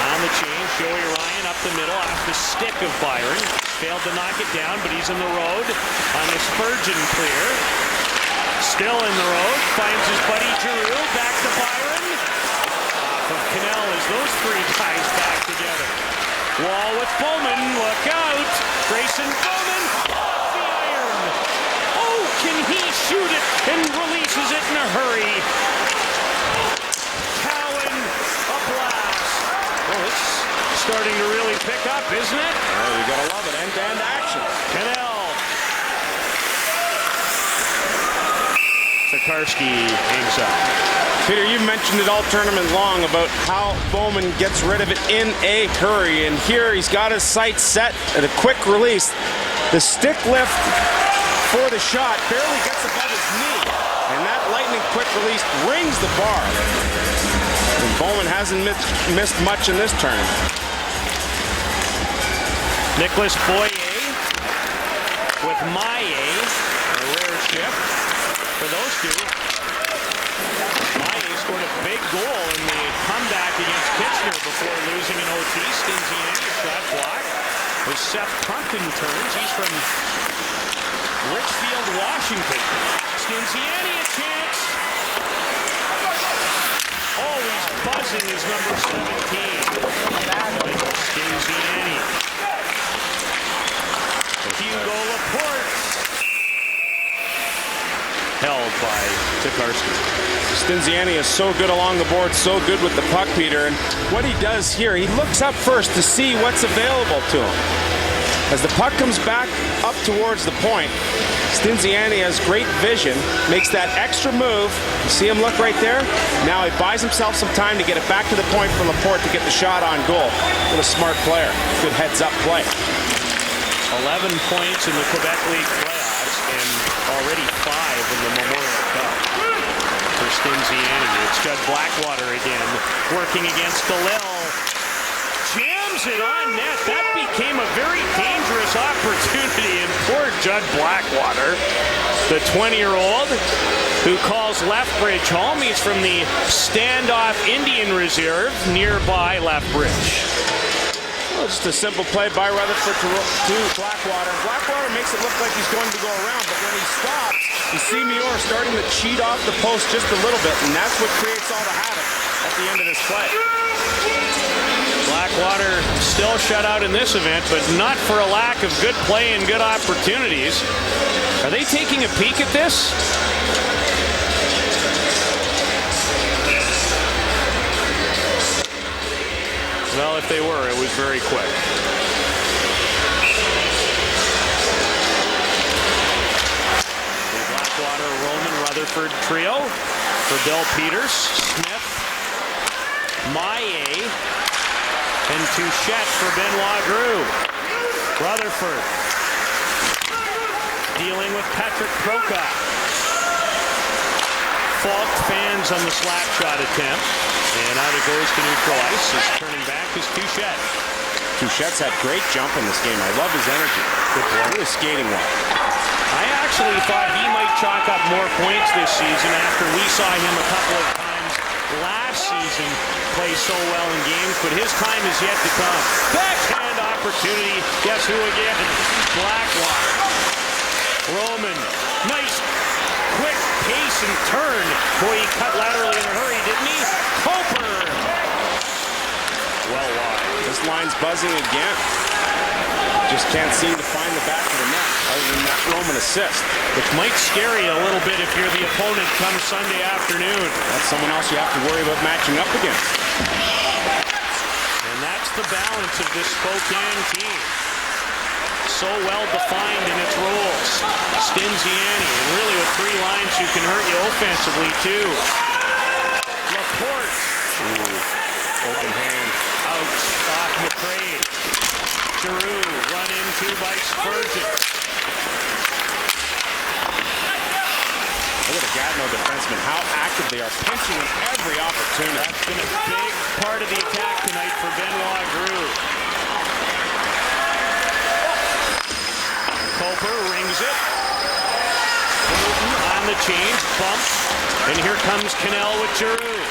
On the change, Joey Ryan up the middle off the stick of Byron. Failed to knock it down, but he's in the road on his Spurgeon clear. Still in the road, finds his buddy Giroux, back to Byron. From Cannell as those three guys back together. Wall with Bowman, look out! Grayson Bowman, off the iron! Oh, can he shoot it and releases it in a hurry? Cowan, a blast. Oh, it's starting to really pick up, isn't it? Oh, we gotta love it, end-to-end action. Cannell. Sikorsky hangs up. Peter, you've mentioned it all tournament long about how Bowman gets rid of it in a hurry. And here he's got his sights set at a quick release. The stick lift for the shot barely gets above his knee. And that lightning quick release rings the bar. And Bowman hasn't missed much in this tournament. Nicholas Boyer with Maye, a rare shift for those two. Maye scored a big goal in the comeback against Kitchener before losing an OT. Stinziani shot blocked. As Seth Crumpton turns, he's from Richfield, Washington. Stinziani a chance. Always buzzing is number 17. Stinziani. Hugo Laporte. Held by Sikorsky. Stinziani is so good along the board, so good with the puck, Peter. And what he does here, he looks up first to see what's available to him. As the puck comes back up towards the point, Stinziani has great vision, makes that extra move. You see him look right there? Now he buys himself some time to get it back to the point for Laporte to get the shot on goal. What a smart player. Good heads-up play. 11 points in the Quebec League playoffs and already 5 in the Memorial Cup for Stinziani. It's Judd Blackwater again, working against DeLille. Jams it on net. That became a very dangerous opportunity, and poor Judd Blackwater, the 20-year-old, who calls Lethbridge home. He's from the Standoff Indian Reserve nearby Lethbridge. Just a simple play by Rutherford to Blackwater. Blackwater makes it look like he's going to go around, but when he stops, you see Muir starting to cheat off the post just a little bit, and that's what creates all the havoc at the end of this play. Blackwater still shut out in this event, but not for a lack of good play and good opportunities. Are they taking a peek at this? Well, if they were, it was very quick. The Blackwater, Roman, Rutherford trio for Bill Peters. Smith, Maye, and Touchette for Benoit Groux. Rutherford dealing with Patrick Prokop. Fault fans on the slap shot attempt. And out it goes to neutral ice. Is turning back is Touchette. Touchette's had great jump in this game. I love his energy. Good play. Really skating well. I actually thought he might chalk up more points this season after we saw him a couple of times last season play so well in games, but his time is yet to come. Backhand opportunity. Guess who again? Blackwater. Roman. Nice quick pace and turn. Boy, he cut laterally in a hurry, didn't he? Coper. Well wide. This line's buzzing again. Just can't seem to find the back of the net other than that Roman assist. Which might scare you a little bit if you're the opponent come Sunday afternoon. That's someone else you have to worry about matching up against. And that's the balance of this Spokane team. so well defined in its roles. Stinziani, and really with three lines who can hurt you offensively too. Laporte. Open hand. Out off McCrae. Giroux run into by Spurgeon. Look at the Gatineau defensemen, how active they are, pinching in every opportunity. That's been a big part of the attack tonight for Benoit Giroux. Coper rings it. Bowden on the change, bump, and here comes Cannell with Giroux.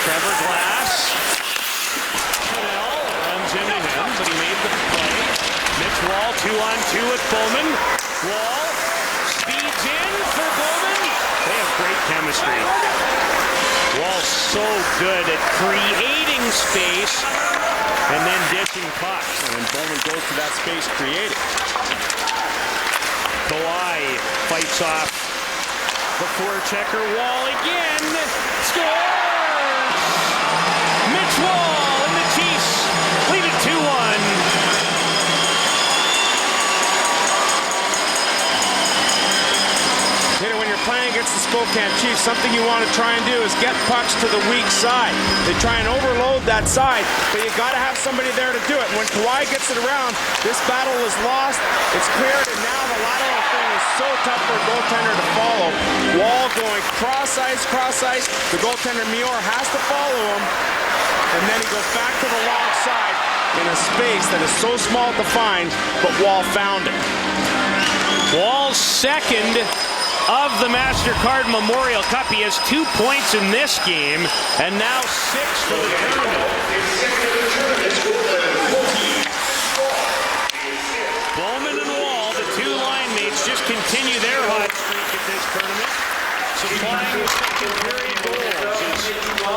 Trevor Glass. Cannell runs into him, but he made the play. Mitch Wall 2-on-2 with Bowman. Wall speeds in for Bowman. They have great chemistry. Wall's so good at creating space and then dishing pucks. And when Bowman goes to that space created. Kawhi fights off the forechecker. Wall again. Scores! Mitch Wall and the Chiefs lead it 2-1. When you're playing against the Spokane Chiefs, something you want to try and do is get pucks to the weak side. They try and overload that side, but you got to have somebody there to do it. When Kawhi gets it around, this battle is lost. It's cleared, and now the lateral thing is so tough for a goaltender to follow. Wall going cross ice. The goaltender Mior has to follow him, and then he goes back to the long side in a space that is so small to find, but Wall found it. Wall's second of the MasterCard Memorial Cup. He has 2 points in this game, and now 6 for the tournament. Bowman and Wall, the two line mates, just continue their hot streak at this tournament, supplying the second period goals. As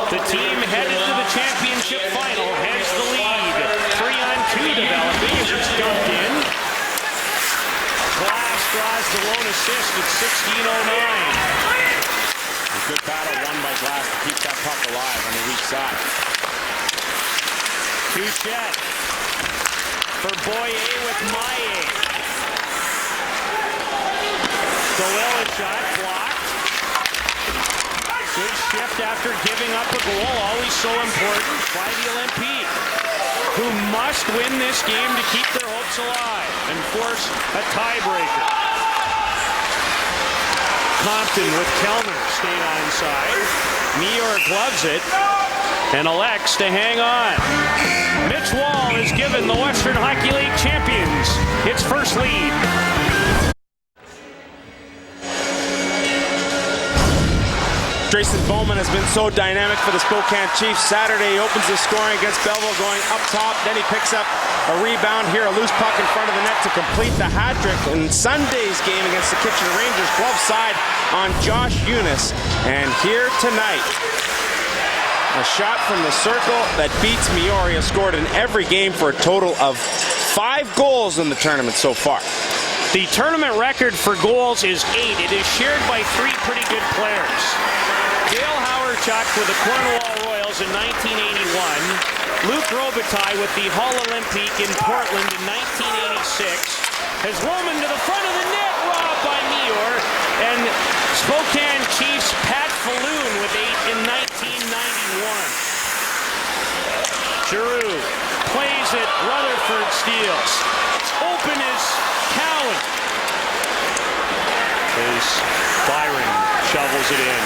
the team headed to the championship final has the lead. 3-on-2 developing as it's dumped in. Glass draws the lone assist at 16:09. A good battle won by Glass to keep that puck alive on the weak side. Touchette for Boyer with Maillet. Goella shot blocked. Good shift after giving up a goal, always so important by the Olympiques, who must win this game to keep their hopes alive and force a tiebreaker. Compton with Kellner stayed onside. Mior gloves it and elects to hang on. Mitch Wall has given the Western Hockey League champions its first lead. Drayson Bowman has been so dynamic for the Spokane Chiefs. Saturday, he opens his scoring against Belleville going up top. Then he picks up a rebound here, a loose puck in front of the net to complete the hat trick. In Sunday's game against the Kitchener Rangers, glove side on Josh Eunice. And here tonight, a shot from the circle that beats Mior. He has scored in every game for a total of 5 goals in the tournament so far. The tournament record for goals is 8. It is shared by 3 pretty good players. Dale Hawerchuk with the Cornwall Royals in 1981. Luc Robitaille with the Hull Olympique in Portland in 1986. Has Roman to the front of the net, robbed by Mior. And Spokane Chiefs Pat Falloon with 8 in 1991. Giroux plays it, Rutherford steals. Open is Cowan. As Byron shovels it in.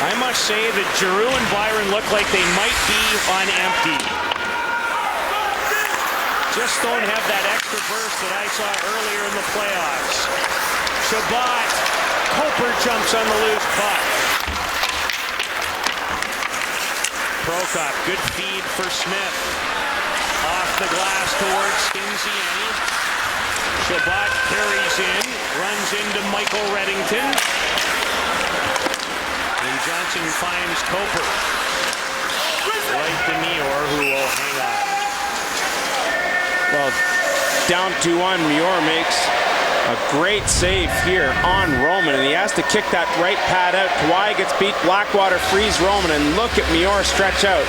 I must say that Giroux and Byron look like they might be on empty. Just don't have that extra burst that I saw earlier in the playoffs. Shabbat, Coper jumps on the loose puck. Prokop, good feed for Smith. Off the glass towards Stinziani. Shabbat carries in, runs into Michael Reddington. And Johnson finds Coper. Right to Mior, who will hang on. Well, down 2-1, Mior makes A great save here on Roman, and he has to kick that right pad out. Kawhi gets beat. Blackwater frees Roman, and look at Mior stretch out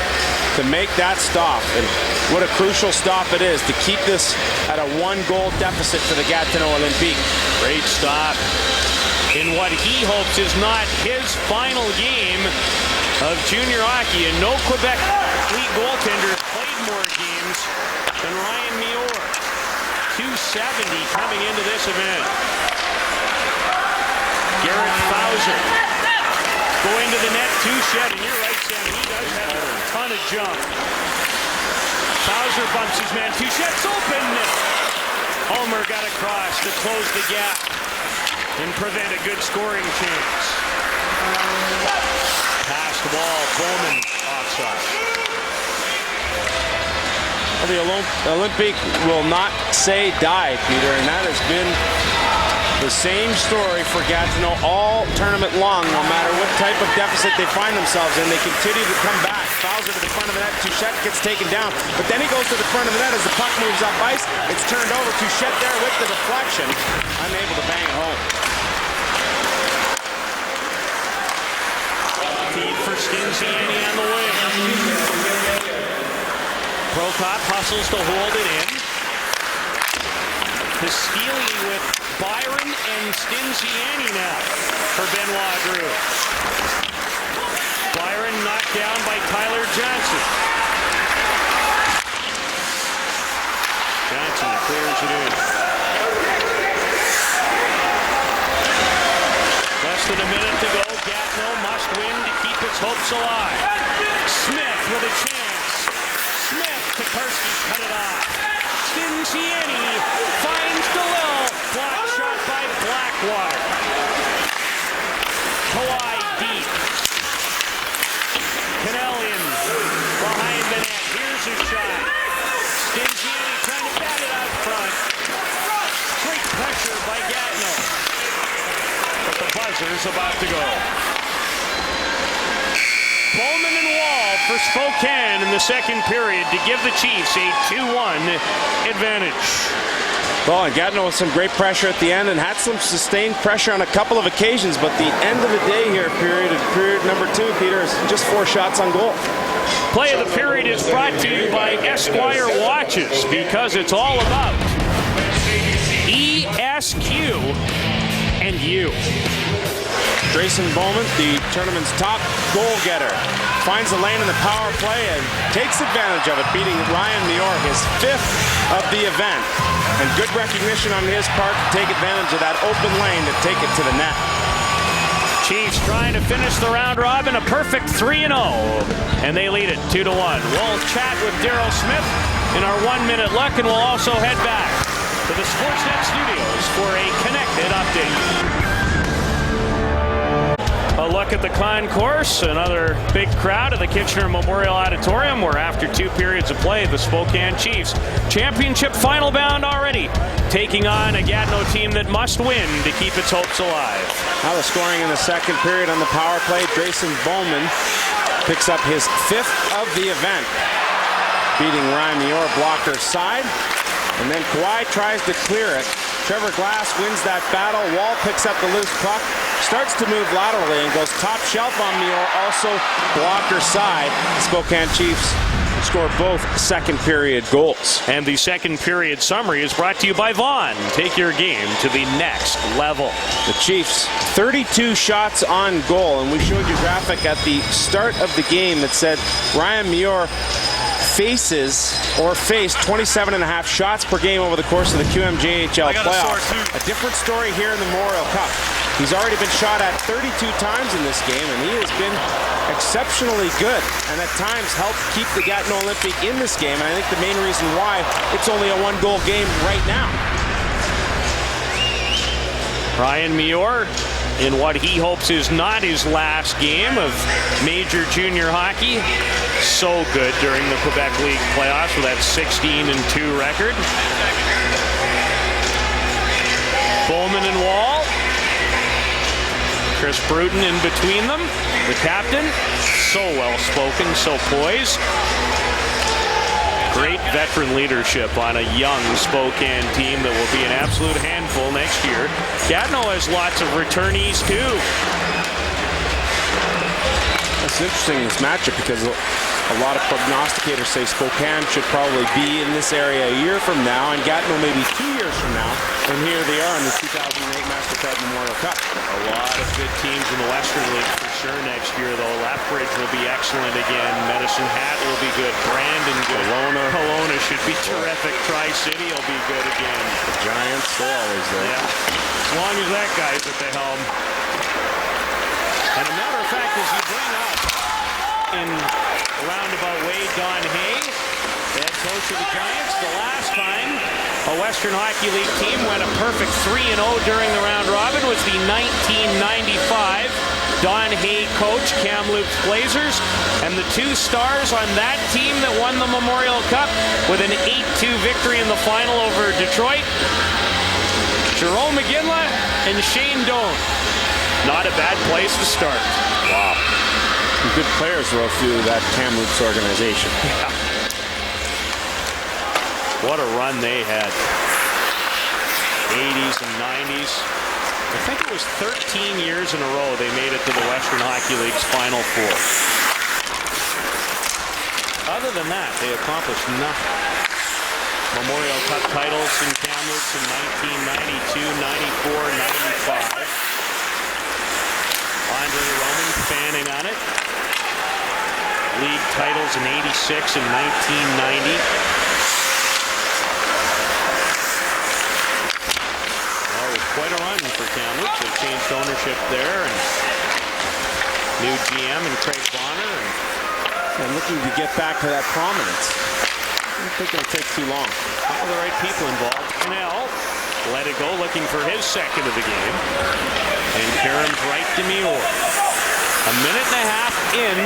to make that stop. And what a crucial stop it is to keep this at a 1-goal deficit for the Gatineau Olympiques. Great stop in what he hopes is not his final game of junior hockey. And no Quebec League goaltender played more games than Ryan Mior. 270 coming into this event. Garrett Fauser going to the net, Touchette, and you're right, Sam, he does have a ton of jump. Fauser bumps his man, Touchette's open. Homer got across to close the gap and prevent a good scoring chance. Pass the ball, Bowman offside. The Olympique will not say die, Peter, and that has been the same story for Gatineau all tournament long. No matter what type of deficit they find themselves in, they continue to come back. Fauser to the front of the net, Touchette gets taken down, but then he goes to the front of the net as the puck moves up ice. It's turned over, Touchette there with the deflection, unable to bang it home. Feed for Stinziani on the wing. Prokop hustles to hold it in. Piscili with Byron and Stinziani now for Benoit Drew. Byron knocked down by Tyler Johnson. Johnson clears it in. Less than a minute to go. Gatineau must win to keep its hopes alive. Smith with a chance. Smith, Tukarski cut it off. Stinziani finds DeLille. Block shot by Blackwater. Kawhi deep. Canellian behind the net. Here's a shot. Stinziani trying to bat it out front. Great pressure by Gatineau. But the buzzer's about to go. Bowman and Wall for Spokane in the second period to give the Chiefs a 2-1 advantage. Well, and Gatineau with some great pressure at the end and had some sustained pressure on a couple of occasions, but the end of the day here, period number 2, Peter, is just 4 shots on goal. Play of the period is brought to you by Esquire Watches, because it's all about ESQ and you. Drayson Bowman, the tournament's top goal getter, finds the lane in the power play and takes advantage of it, beating Ryan Mior, his 5th of the event. And good recognition on his part to take advantage of that open lane to take it to the net. Chiefs trying to finish the round robin, a perfect 3-0, and they lead it 2-1. We'll chat with Daryl Smith in our 1-minute look, and we'll also head back to the Sportsnet studios for a connected update. A look at the concourse, another big crowd at the Kitchener Memorial Auditorium, where after 2 periods of play, the Spokane Chiefs, championship final bound already, taking on a Gatineau team that must win to keep its hopes alive. Now the scoring in the second period on the power play. Drayson Bowman picks up his 5th of the event, beating Ryan Mior, blocker side. And then Kawhi tries to clear it. Trevor Glass wins that battle. Wall picks up the loose puck, starts to move laterally and goes top shelf on Mior, also blocker side. Spokane Chiefs score both second period goals. And the second period summary is brought to you by Vaughn. Take your game to the next level. The Chiefs, 32 shots on goal, and we showed you a graphic at the start of the game that said Ryan Mior faced 27.5 shots per game over the course of the QMJHL playoffs. A different story here in the Memorial Cup. He's already been shot at 32 times in this game, and he has been exceptionally good, and at times helped keep the Gatineau Olympique in this game. And I think the main reason why it's only a 1-goal game right now. Ryan Mior in what he hopes is not his last game of major junior hockey. So good during the Quebec League playoffs with that 16-2 record. Bowman and Wall. Chris Bruton in between them. The captain, so well spoken, so poised. Great veteran leadership on a young Spokane team that will be an absolute handful next year. Gatineau has lots of returnees too. It's interesting in this matchup because a lot of prognosticators say Spokane should probably be in this area a year from now, and Gatineau maybe 2 years from now. And here they are in the 2008 MasterCard Memorial Cup. A lot of good teams in the Western League for sure next year, though. Lethbridge will be excellent again. Medicine Hat will be good. Brandon good. Kelowna should be terrific. Tri-City will be good again. The Giants, they're always there. Yeah. As long as that guy's at the helm. And a matter of fact, as you bring up in a roundabout way, Don Hay, the head coach of the Giants, the last time a Western Hockey League team went a perfect 3-0 during the round robin was the 1995 Don Hay coach Kamloops Blazers, and the two stars on that team that won the Memorial Cup with an 8-2 victory in the final over Detroit, Jerome McGinley and Shane Doan. Not a bad place to start. Wow. Some good players were through that Kamloops organization. Yeah. What a run they had. 80s and 90s. I think it was 13 years in a row they made it to the Western Hockey League's Final Four. Other than that, they accomplished nothing. Memorial Cup titles in Kamloops in 1992, 94, 95. Andre Roman fanning on it. League titles in 86 and 1990. Well, it was quite a run for Kamloops. They changed ownership there, and new GM and Craig Bonner. And looking to get back to that prominence. I don't think it'll take too long. All the right people involved. Now, let it go, looking for his second of the game. And Karam's right to Muir. A minute and a half in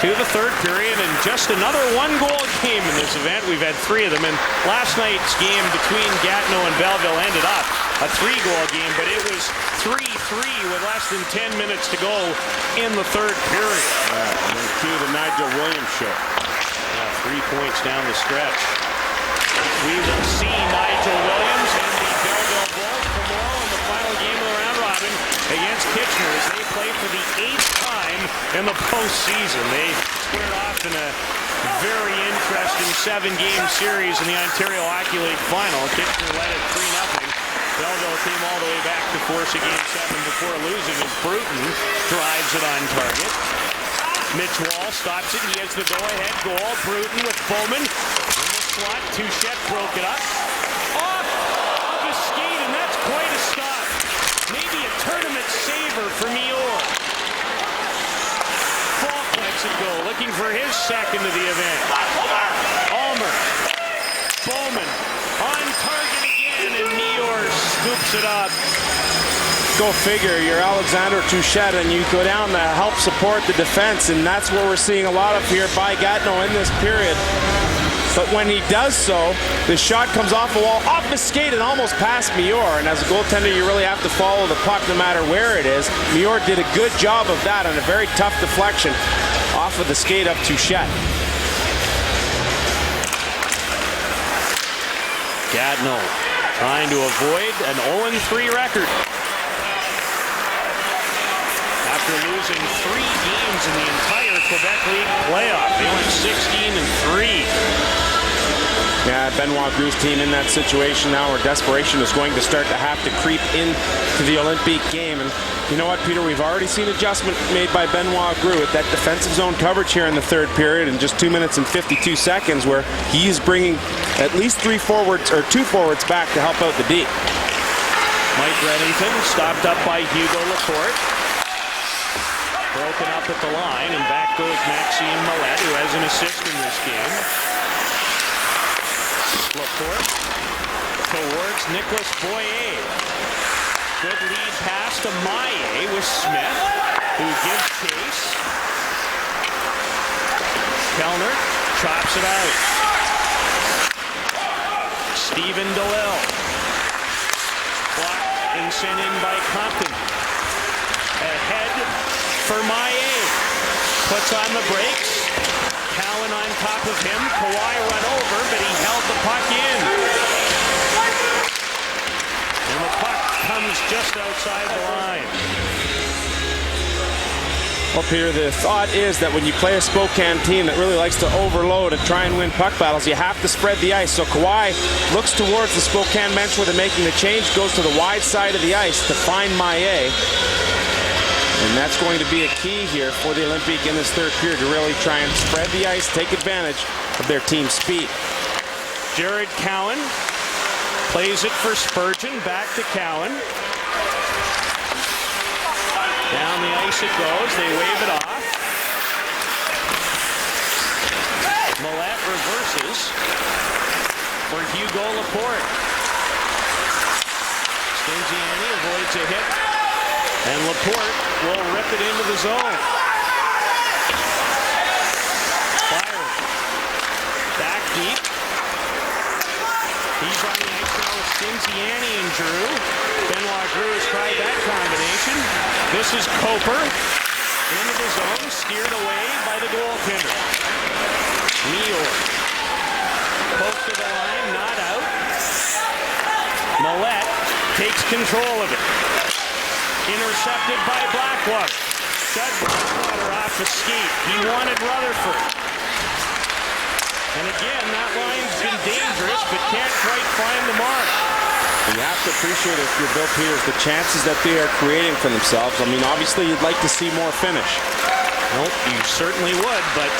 to the third period, and just another one-goal game in this event. We've had three of them, and last night's game between Gatineau and Belleville ended up a three-goal game, but it was 3-3 with less than 10 minutes to go in the third period. And then cue the Nigel Williams show. 3 points down the stretch. We will see Nigel Williams and the Belleville Bulls tomorrow in the final game of the round robin against Kitchener as they play for the 8th time in the postseason. They squared off in a very interesting 7-game series in the Ontario Hockey League final. Kitchener led it 3-0. Belleville came all the way back to force a game 7 before losing as Bruton drives it on target. Mitch Wall stops it. He has the go-ahead goal. Bruton with Bowman in the slot. Touchette broke it up. Off the skate, and that's quite a stop. Maybe a tournament saver for Muir. Falk lets it go, looking for his second of the event. Ulmer. Bowman on target again, and Muir scoops it up. Go figure, you're Alexander Touchette, and you go down to help support the defense, and that's what we're seeing a lot of here by Gatineau in this period. But when he does so, the shot comes off the wall, off the skate, and almost past Muir. And as a goaltender, you really have to follow the puck no matter where it is. Muir did a good job of that on a very tough deflection off of the skate of Touchette. Gatineau trying to avoid an 0-3 record. After losing 3 games in the entire Quebec League playoff, they went 16-3. Yeah, Benoit Gru's team in that situation now where desperation is going to start to have to creep into the Olympique game. And you know what, Peter, we've already seen adjustment made by Benoit Gru at that defensive zone coverage here in the third period in just 2 minutes and 52 seconds, where he's bringing at least 2 forwards back to help out the D. Mike Reddington stopped up by Hugo Laporte. Broken up at the line, and back goes Maxime Millette, who has an assist in this game. Laporte towards Nicholas Boyer. Good lead pass to Maillet with Smith, who gives chase. Kellner chops it out. Stephen Doyle. Blocked and sent in by Compton. Ahead for Maillet. Puts on the brakes. Cowan on top of him. Kawhi run over, but he held the puck in. And the puck comes just outside the line. Well, Peter, the thought is that when you play a Spokane team that really likes to overload and try and win puck battles, you have to spread the ice. So Kawhi looks towards the Spokane bench where they're making the change, goes to the wide side of the ice to find Maillet. And that's going to be a key here for the Olympique in this third period to really try and spread the ice, take advantage of their team's speed. Jared Cowan plays it for Spurgeon, back to Cowan. Down the ice it goes, they wave it off. Millette reverses for Hugo Laporte. Stingiani avoids a hit, and Laporte will rip it into the zone. Byron, back deep. He's on the ice now with Stingiani and Drew. Benoit Drew has tried that combination. This is Coper into the zone, steered away by the goaltender. Neal. Poke to the line, not out. Millette takes control of it. Intercepted by Blackwater. Shut Blackwater off the skate. He wanted Rutherford. And again, that line's been dangerous, but can't quite find the mark. You have to appreciate, if you're Bill Peters, the chances that they are creating for themselves. I mean, obviously, you'd like to see more finish. Nope, you certainly would, but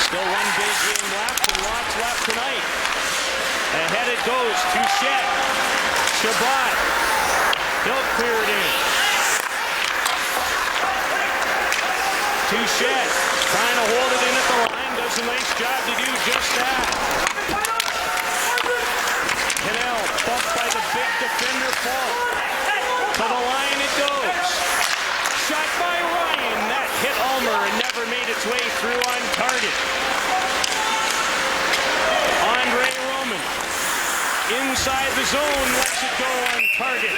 still one big game left and lots left tonight. Ahead it goes to Shed. Shabbat. He'll clear it in. To Shed. Trying to hold it in at the line. Does a nice job to do just that. Cannell bumped by the big defender Fall. To the line it goes. Shot by Ryan. That hit Ulmer and never made its way through on target. Andre Roman inside the zone lets it go on target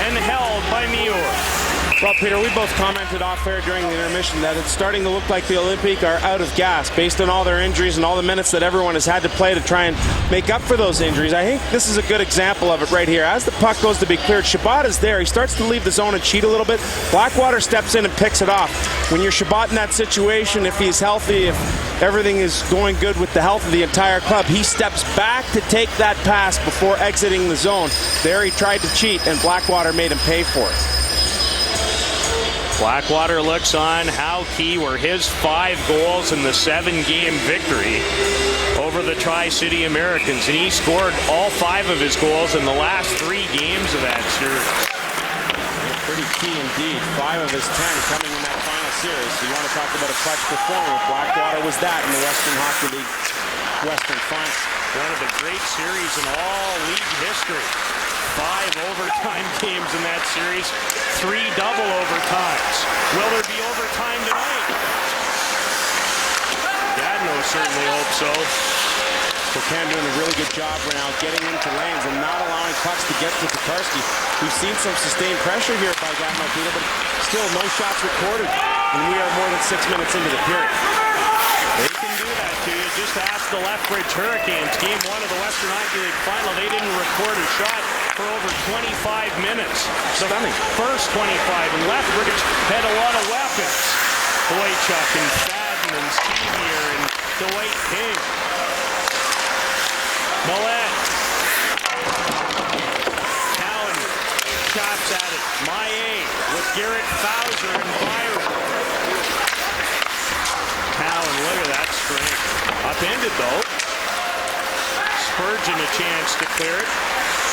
and held by Mior. Well, Peter, we both commented off air during the intermission that it's starting to look like the Olympiques are out of gas based on all their injuries and all the minutes that everyone has had to play to try and make up for those injuries. I think this is a good example of it right here. As the puck goes to be cleared, Shabbat is there. He starts to leave the zone and cheat a little bit. Blackwater steps in and picks it off. When you're Shabbat in that situation, if he's healthy, if everything is going good with the health of the entire club, he steps back to take that pass before exiting the zone. There he tried to cheat, and Blackwater made him pay for it. Blackwater looks on how key were his 5 goals in the 7-game victory over the Tri-City Americans, and he scored all 5 of his goals in the last 3 games of that series. Pretty key indeed. 5 of his 10 coming in that final series. So you want to talk about a clutch performer. Blackwater was that in the Western Hockey League Western Final. One of the great series in all league history. 5 overtime games in that series, 3 double overtimes. Will there be overtime tonight? Gatineau certainly hope so. Spokane doing a really good job right now getting into lanes and not allowing pucks to get to Tokarski. We've seen some sustained pressure here by Gatineau, Peter, but still no shots recorded, and we are more than 6 minutes into the period. They can do that to you. Just ask the Lethbridge Hurricanes. Game 1 of the Western Hockey League Final. They didn't record a shot for over 25 minutes. Stunning. First 25, and Lethbridge had a lot of weapons. Boychuk and Fadden and Sevier and Dwight King. Millette. Cowan chops at it. Maillet with Garrett Fauser and Byron. Cowan, look at that strength. Upended though. Spurgeon a chance to clear it.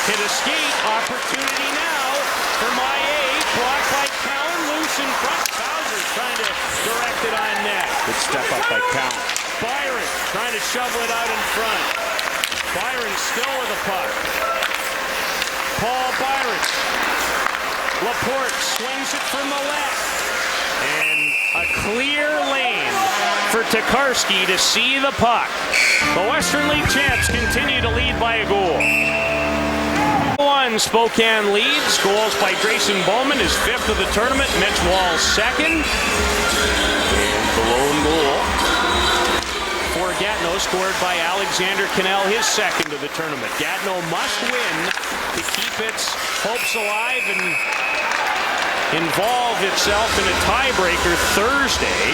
Hit a skate. Opportunity now for Maillet. Blocked by Cowan. Loose in front. Fauser trying to direct it on net. Good step up by Cowan. Byron trying to shovel it out in front. Byron still with the puck. Paul Byron. Laporte swings it for Millette. And a clear lane for Tokarski to see the puck. The Western League champs continue to lead by a goal. 1 Spokane leads. Goals by Grayson Bowman, his 5th of the tournament. Mitch Wall's 2nd. And the lone goal Gatineau, scored by Alexander Cannell, his second of the tournament. Gatineau must win to keep its hopes alive and involve itself in a tiebreaker Thursday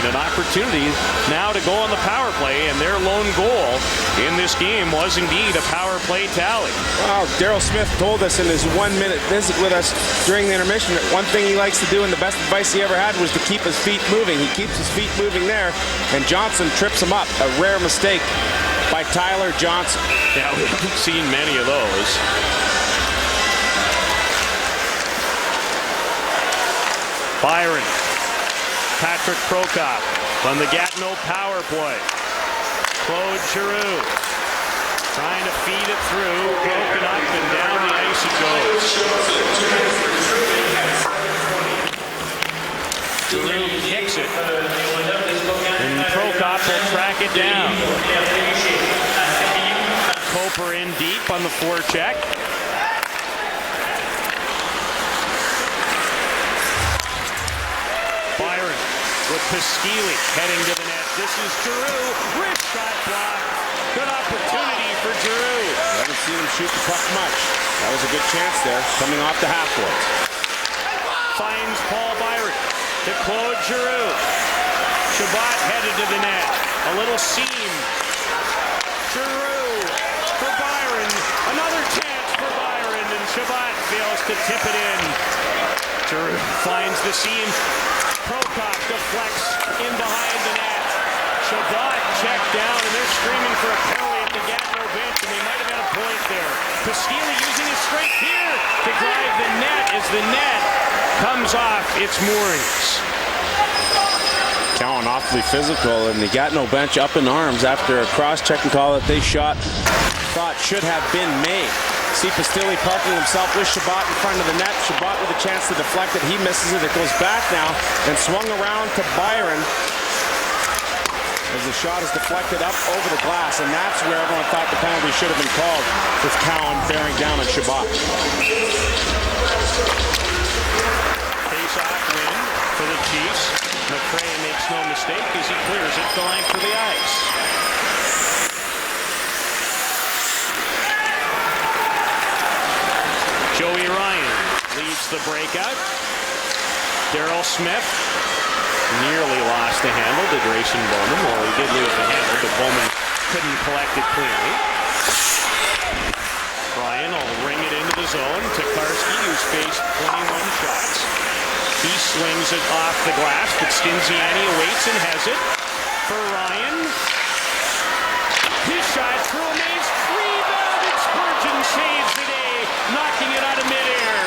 in an opportunity now to go on the power play, and their lone goal in this game was indeed a power play tally. Well, Daryl Smith told us in his 1-minute visit with us during the intermission that one thing he likes to do, and the best advice he ever had, was to keep his feet moving. He keeps his feet moving there, and Johnson trips him up. A rare mistake by Tyler Johnson. Yeah, we haven't seen many of those. Byron, Patrick Prokop on the Gatineau power play. Claude Giroux trying to feed it through, broken up, and down the ice it goes. Giroux kicks it, and Prokop will track it down. Coper in deep on the forecheck. Byron with Pasquili heading to the net. This is Giroux. Wrist shot block. Good opportunity for Giroux. I haven't seen him shoot the puck much. That was a good chance there, coming off the half boards. Finds Paul Byron to Claude Giroux. Shabbat headed to the net. A little seam. Giroux for Byron. Another chance for Byron, and Shabbat fails to tip it in. Giroux finds the seam. Prokop deflects in behind the net. Shabbat checked down, and they're screaming for a penalty at the Gatineau bench, and they might have had a point there. Pasquili using his strength here to drive the net as the net comes off its moorings. Cowan awfully physical, and the Gatineau bench up in arms after a cross-checking call that they thought should have been made. See Pasquili parking himself with Shabbat in front of the net. Shabbat with a chance to deflect it. He misses it. It goes back now and swung around to Byron as the shot is deflected up over the glass, and that's where everyone thought the penalty should have been called, with Cowan bearing down on Shabbat. Face-off win for the Chiefs. McCray makes no mistake as he clears it the length of the ice. Joey Ryan leads the breakout. Daryl Smith nearly lost the handle to Grayson Bowman. Well, he did lose the handle, but Bowman couldn't collect it cleanly. Ryan will ring it into the zone. Tokarski, who's faced 21 shots. He swings it off the glass, but Stinziani awaits and has it for Ryan. His shot through a maze. Rebounded. Spurgeon saves the day, knocking it out of midair.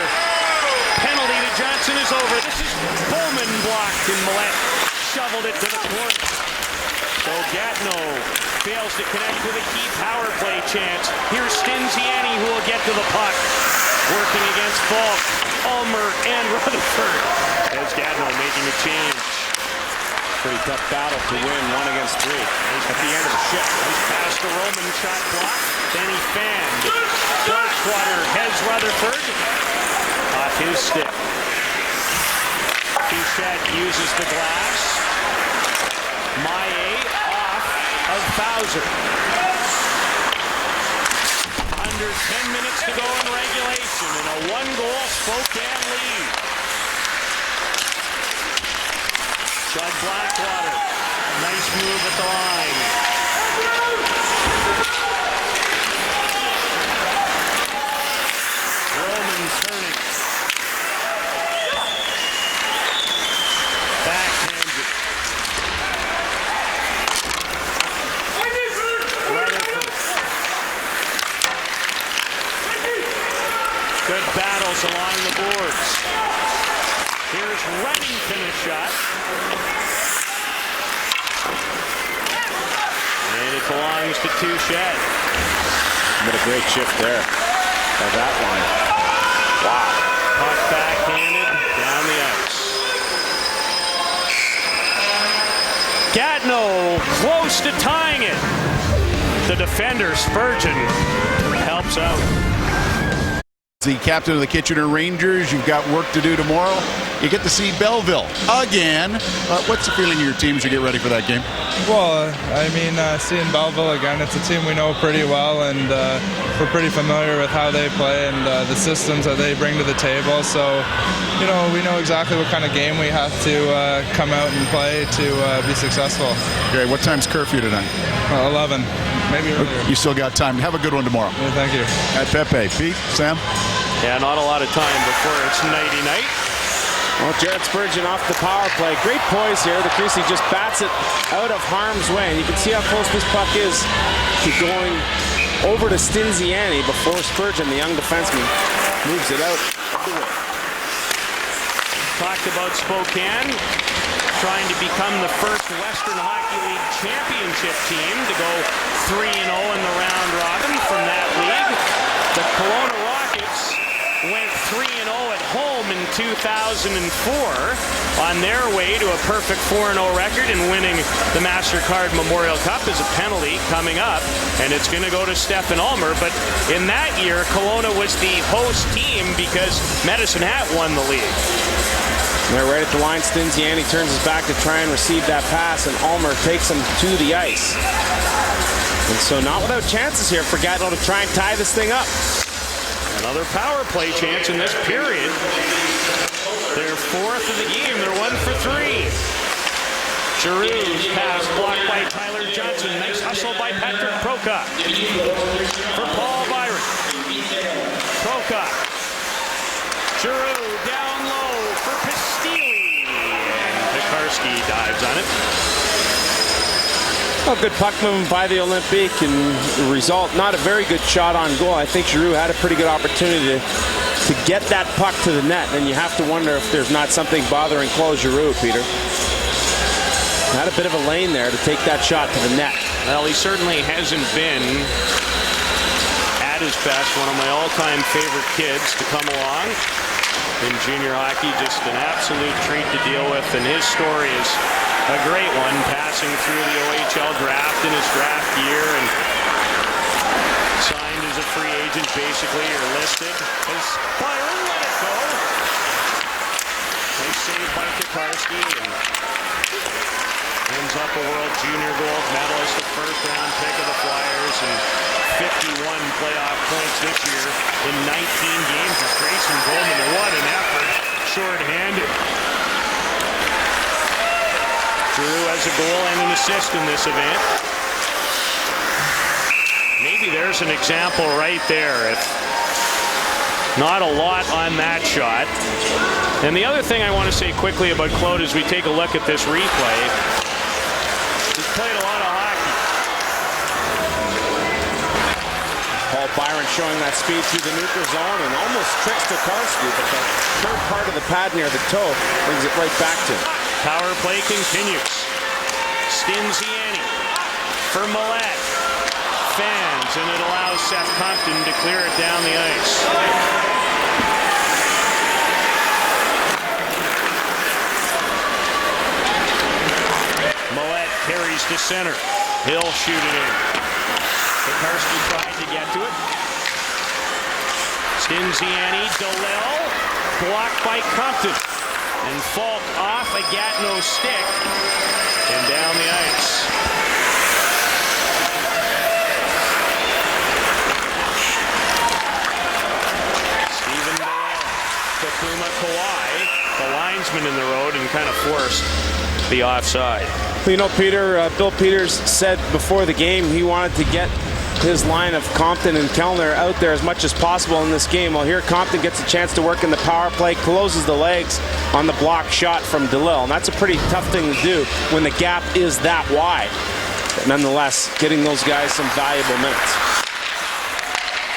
Penalty to Johnson is over. This is Bowman blocked, and Millette shoveled it to the corner. So Gatineau fails to connect with a key power play chance. Here's Stinziani, who will get to the puck. Working against Falk, Ulmer, and Rutherford. As Gatineau making a change. Pretty tough battle to win 1 against 3 at the end of the shift. Nice pass to Roman, shot blocked. Then he fanned. Darkwater has Rutherford off his stick. Touchette uses the glass. Maillet off of Bowser. Under 10 minutes to go in regulation, and a 1-goal Spokane lead. Judd Blackwater, nice move at the line. Roman turning. Backhands it. Rutherford. Good battles along the boards. Here's Reddington, a shot. And it belongs to Touchette. But a great shift there by that line. Wow. Puck backhanded down the ice. Gatineau close to tying it. The defender, Spurgeon, helps out. The captain of the Kitchener Rangers, you've got work to do tomorrow. You get to see Belleville again. What's the feeling of your team as you get ready for that game? Well, seeing Belleville again, it's a team we know pretty well, and we're pretty familiar with how they play and the systems that they bring to the table. So, we know exactly what kind of game we have to come out and play to be successful. Okay, what time's curfew tonight? 11, maybe earlier. You still got time. Have a good one tomorrow. Yeah, thank you. At Pepe. Pete, Sam? Yeah, not a lot of time before it's nighty-night. Well, Jared Spurgeon off the power play. Great poise here. The Creasy just bats it out of harm's way. And you can see how close this puck is to going over to Stinziani before Spurgeon, the young defenseman, moves it out of the way. Talked about Spokane trying to become the first Western Hockey League championship team to go 3-0 in the round robin from that league. The Kelowna Rockets went 3-0 at home in 2004 on their way to a perfect 4-0 record and winning the MasterCard Memorial Cup as a penalty coming up, and it's going to go to Stefan Ulmer. But in that year, Kelowna was the host team because Medicine Hat won the league. They're right at the line. Stinziani turns his back to try and receive that pass, and Ulmer takes him to the ice. And so not without chances here for Gatineau to try and tie this thing up. Another power play chance in this period. Their fourth of the game. They're 1 for 3. Giroux's pass blocked by Tyler Johnson. Nice hustle by Patrick Prokop. For Paul Byron. Prokop. Giroux down low for Pistili. And Pekarsky dives on it. Well, good puck movement by the Olympiques, and the result, not a very good shot on goal. I think Giroux had a pretty good opportunity to get that puck to the net, and you have to wonder if there's not something bothering Claude Giroux, Peter. Had a bit of a lane there to take that shot to the net. Well, he certainly hasn't been at his best. One of my all-time favorite kids to come along in junior hockey. Just an absolute treat to deal with, and his story is a great one, passing through the OHL draft in his draft year and signed as a free agent basically, or listed. As Byron let it go. Nice save by Pekarsky, and ends up a World Junior Gold medalist, a first-round pick of the Flyers, and 51 playoff points this year in 19 games with Grayson Goldman. What an effort, short-handed. Giroux has a goal and an assist in this event. Maybe there's an example right there. If not a lot on that shot. And the other thing I want to say quickly about Claude as we take a look at this replay, he's played a lot of hockey. Paul Byron showing that speed through the neutral zone and almost tricks Pekarsky, but the third part of the pad near the toe brings it right back to him. Power play continues. Stinziani for Millette. Fans, and it allows Seth Compton to clear it down the ice. Millette carries to center. He'll shoot it in. Pekarsky trying to get to it. Stinziani, DeLille, blocked by Compton. And Falk off a Gatineau stick and down the ice. Stephen DeLille, Takuma Kawhi, the linesman in the road, and kind of forced the offside. You know, Peter, Bill Peters said before the game he wanted to get his line of Compton and Kellner out there as much as possible in this game. Well, here Compton gets a chance to work in the power play, closes the legs on the block shot from DeLille. And that's a pretty tough thing to do when the gap is that wide. But nonetheless, getting those guys some valuable minutes.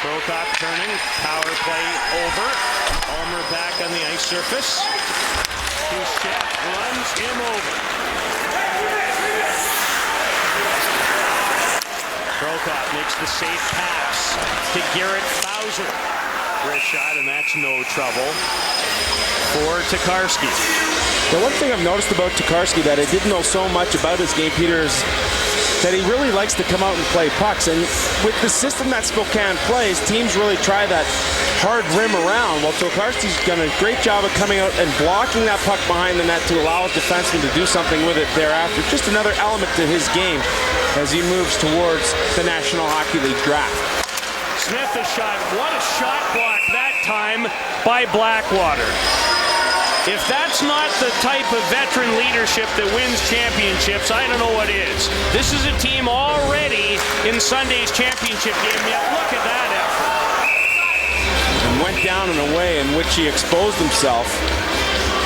Prokop turning, power play over. Ulmer back on the ice surface. Duchette runs him over. Prokop makes the safe pass to Garrett Bowser. Great shot, and that's no trouble for Tokarski. The one thing I've noticed about Tokarski that I didn't know so much about his game, Peter, is that he really likes to come out and play pucks. And with the system that Spokane plays, teams really try that hard rim around. Well, Tokarski's done a great job of coming out and blocking that puck behind the net to allow his defenseman to do something with it thereafter. Just another element to his game as he moves towards the National Hockey League draft. Smith a shot. What a shot block that time by Blackwater. If that's not the type of veteran leadership that wins championships, I don't know what is. This is a team already in Sunday's championship game, yet look at that effort. And went down in a way in which he exposed himself.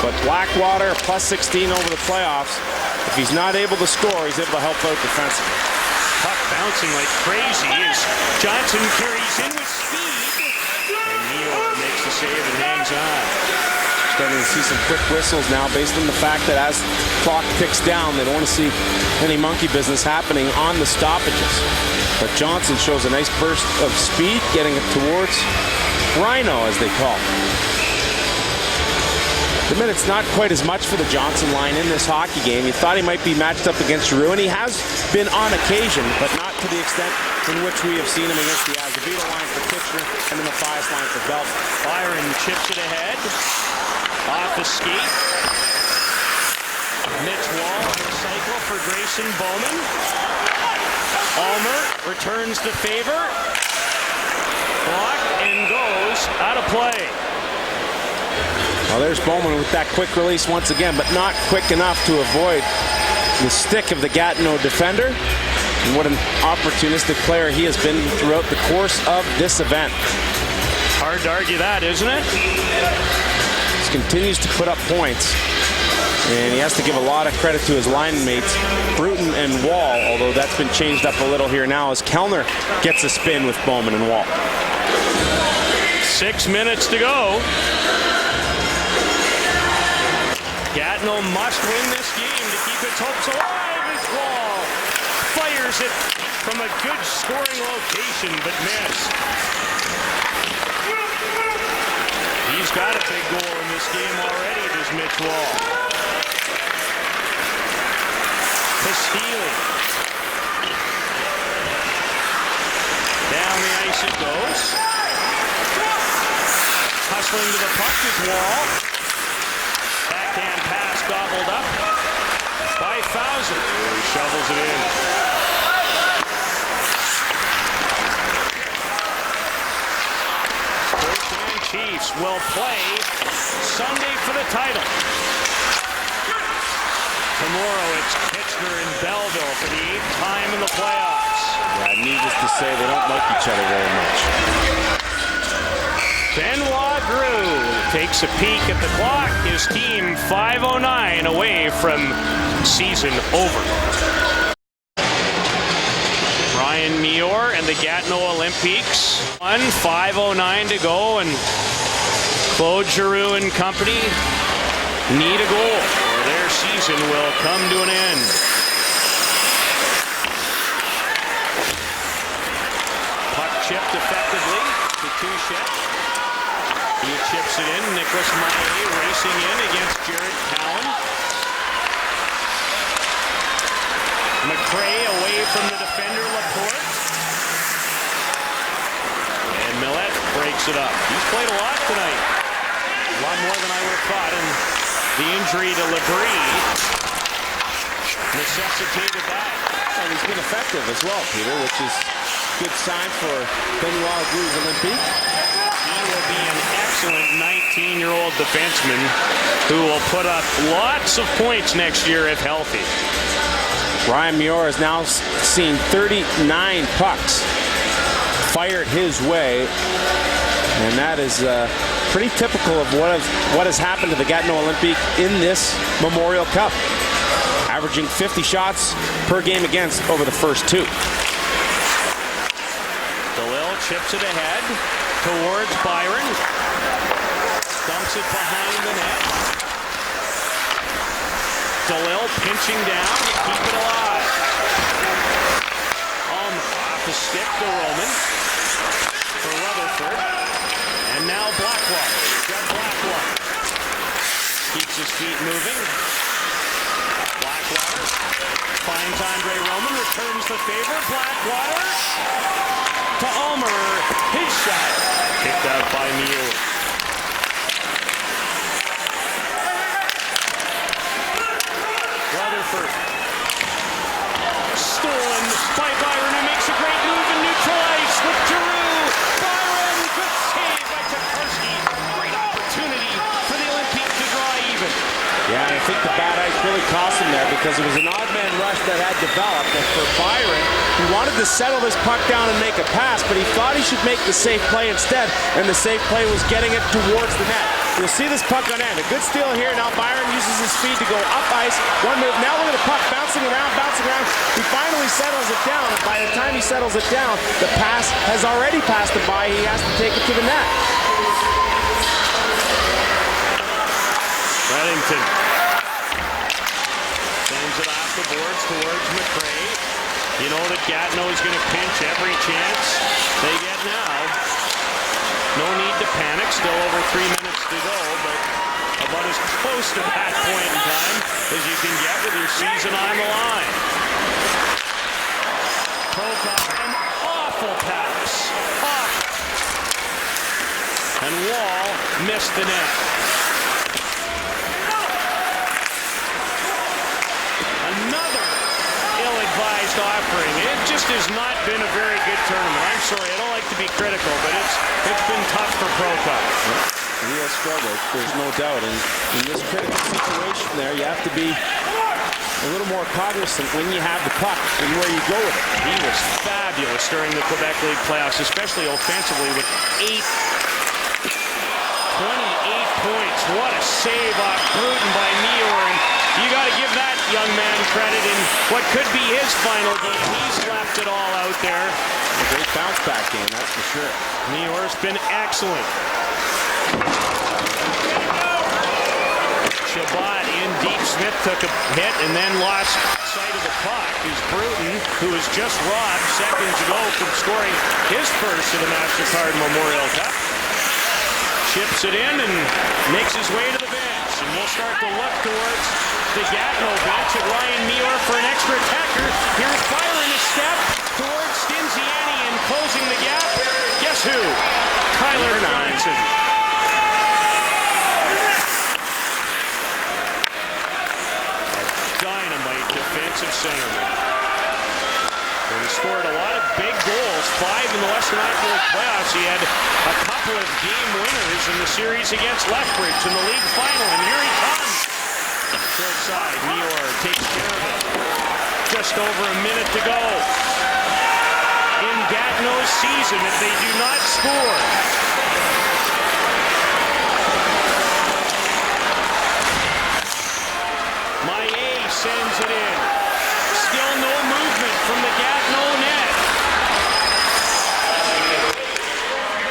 But Blackwater, plus 16 over the playoffs. If he's not able to score, he's able to help out defensively. Puck bouncing like crazy as Johnson carries in with speed. And Neal makes the save and hangs on. Starting to see some quick whistles now based on the fact that as clock ticks down, they don't want to see any monkey business happening on the stoppages. But Johnson shows a nice burst of speed, getting it towards Rhino, as they call it. The minute's not quite as much for the Johnson line in this hockey game. You thought he might be matched up against Giroux, and he has been on occasion, but not to the extent in which we have seen him against the Azevedo line for Kitchener and then the Fias line for Belfast. Byron chips it ahead. Off the skate. Mitch Wall on the cycle for Grayson Bowman. Ulmer returns the favor. Blocked and goes out of play. Well, there's Bowman with that quick release once again, but not quick enough to avoid the stick of the Gatineau defender. And what an opportunistic player he has been throughout the course of this event. Hard to argue that, isn't it? Continues to put up points, and he has to give a lot of credit to his line mates, Bruton and Wall, although that's been changed up a little here now as Kellner gets a spin with Bowman and Wall. 6 minutes to go. Gatineau must win this game to keep its hopes alive as Wall fires it from a good scoring location, but missed. He's got a big goal in this game already, does Mitch Wall. Castilli. Down the ice it goes. Hustling to the puck is Wall. Backhand pass gobbled up by Fauser. He shovels it in. Chiefs will play Sunday for the title. Tomorrow it's Kitchener and Belleville for the 8th time in the playoffs. Yeah, needless to say, they don't like each other very much. Benoit Drew takes a peek at the clock. His team 5:09 away from season over. Ryan Meor and the Gatineau Olympiques. 5:09 to go, and Claude Giroux and company need a goal, or their season will come to an end. Puck chipped effectively to Touchette. He chips it in. Nicholas Maillet racing in against Jared Cowan. McRae away from the defender Laporte. And Millet breaks it up. He's played a lot tonight. A lot more than I would have thought. And the injury to Labrie necessitated that. And he's been effective as well, Peter, which is a good sign for Benoit Drew's Olympique. He will be an excellent 19-year-old defenseman who will put up lots of points next year if healthy. Ryan Meor has now seen 39 pucks fired his way, and that is pretty typical of what has happened to the Gatineau Olympique in this Memorial Cup, averaging 50 shots per game against over the first 2. DeLille chips it ahead towards Byron, dumps it behind the net. DeLille pinching down to keep it alive. Off the stick to Roman for Rutherford. And now Blackwater. Got Blackwater. Keeps his feet moving. Blackwater finds finds Andre Roman, returns the favor. Blackwater to Ulmer. His shot picked out by Neal. Rutherford. Stolen by Byron, who makes a great move in neutral ice with Giroux. Byron, good save by Tokarski. Great opportunity for the Olympiques to draw even. Yeah, and I think the bad ice really cost him there because it was an odd man rush that had developed. And for Byron, he wanted to settle this puck down and make a pass, but he thought he should make the safe play instead, and the safe play was getting it towards the net. You'll see this puck on end. A good steal here. Now Byron uses his speed to go up ice. One move. Now look at the puck bouncing around, bouncing around. He finally settles it down, and by the time he settles it down, the pass has already passed him by. He has to take it to the net. Reddington sends it off the boards towards McRae. You know that Gatineau is going to pinch every chance they get now. No need to panic. Still over 3 minutes to go, but about as close to that point in time as you can get with your season on the line. Prokop, an awful pass. Awful. And Wall missed the net. Another ill-advised offering. It just has not been a very good tournament. I'm sorry, I don't like to be critical, but it's been tough for Prokop. He has struggled, there's no doubt. And in this critical situation there, you have to be a little more cognizant when you have the puck and where you go with it. He was fabulous during the Quebec League playoffs, especially offensively with 28 points. What a save off Bruton by Neor. And you got to give that young man credit in what could be his final game. He's left it all out there. A great bounce back game, that's for sure. Neor's been excellent. Shabbat in deep. Smith took a hit and then lost sight of the puck. He's Bruton, who was just robbed seconds ago from scoring his first in the MasterCard Memorial Cup. Chips it in and makes his way to the bench. And we'll start to look towards the Gatineau bench at Ryan Neor for an extra attacker. Here's Byron a step towards Stinziani and closing the gap. Guess who? Tyler Johnson. Dynamite defensive centerman. And he scored a lot of big goals, 5 in the Western Hockey League playoffs. He had a couple of game winners in the series against Lethbridge in the league final, and here he comes. Short side, Neor takes care of it. Just over a minute to go in Gatineau's season if they do not score. Maillet sends it in. Still no movement from the Gatineau net.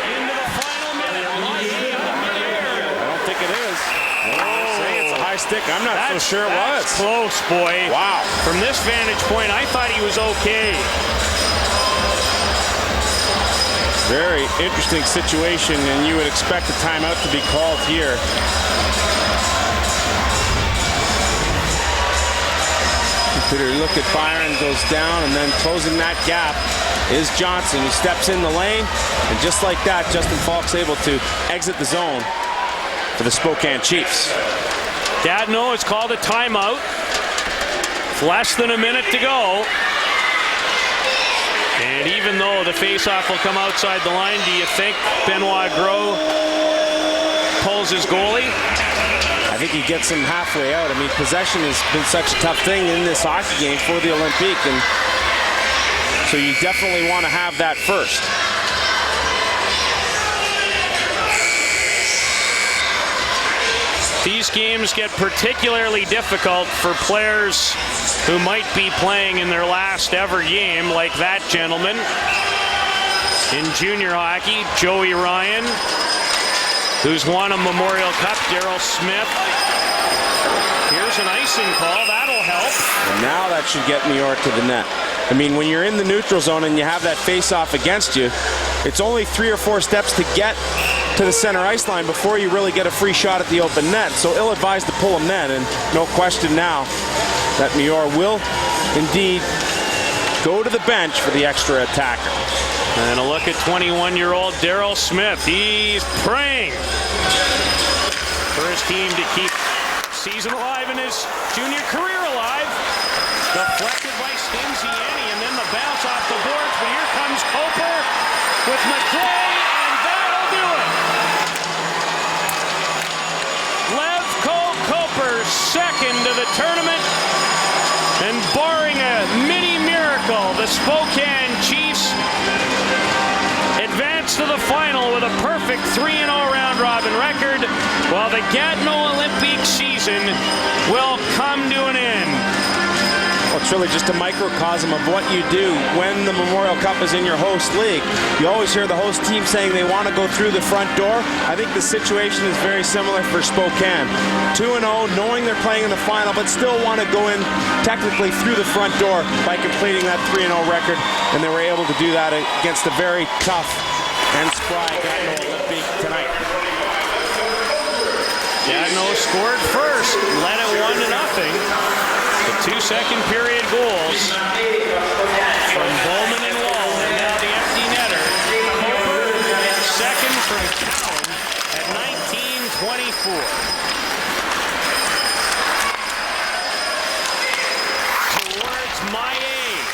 Into the final minute. Maillet in the midair. I don't think it is. It's a high stick. I'm not so sure it was. That's close, boy. Wow. From this vantage point, I thought he was okay. Very interesting situation, and you would expect a timeout to be called here. Peter, look at Byron, goes down, and then closing that gap is Johnson, who steps in the lane, and just like that, Justin Falk's able to exit the zone for the Spokane Chiefs. Gatineau has called a timeout. Less than a minute to go. And even though the faceoff will come outside the line, do you think Benoit Gros pulls his goalie? I think he gets him halfway out. I mean, possession has been such a tough thing in this hockey game for the Olympiques, and so you definitely want to have that first. These games get particularly difficult for players who might be playing in their last ever game, like that gentleman in junior hockey, Joey Ryan, who's won a Memorial Cup, Darryl Smith. Here's an icing call, that'll help. And now that should get New York to the net. I mean, when you're in the neutral zone and you have that face-off against you, it's only 3 or 4 steps to get to the center ice line before you really get a free shot at the open net. So ill-advised to pull him then, and no question now that Muir will indeed go to the bench for the extra attacker. And a look at 21-year-old Daryl Smith. He's praying for his team to keep season alive and his junior career alive. Deflected by Stinziani, and then the bounce off the boards, but here comes Coper with McRae, and that'll do it. Levko Coper, second to the tournament, and barring a mini miracle, the Spokane Chiefs advance to the final with a perfect 3-0 round-robin record, while the Gatineau Olympiques season will come to an end. Well, it's really just a microcosm of what you do when the Memorial Cup is in your host league. You always hear the host team saying they want to go through the front door. I think the situation is very similar for Spokane. 2-0, knowing they're playing in the final, but still want to go in technically through the front door by completing that 3-0 record, and they were able to do that against a very tough and spry Gatineau Olympique tonight. Gatineau scored first, led it 1-0. The 2 second period goals from Bowman and Wall, and now the empty netter. Coper, second from Cowan at 19:24. Towards Maillet.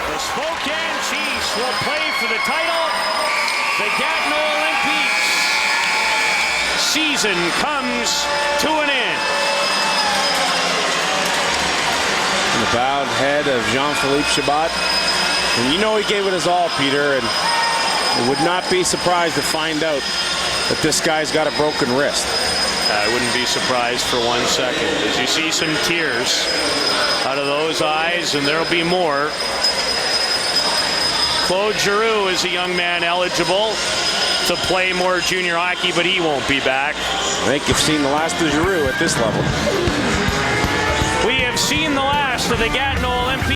The Spokane Chiefs will play for the title. The Gatineau Olympiques season comes to an end. The bowed head of Jean-Philippe Chabot. And you know he gave it his all, Peter, and would not be surprised to find out that this guy's got a broken wrist. I wouldn't be surprised for 1 second. As you see some tears out of those eyes, and there'll be more. Claude Giroux is a young man eligible to play more junior hockey, but he won't be back. I think you've seen the last of Giroux at this level. We have seen the last of the Gatineau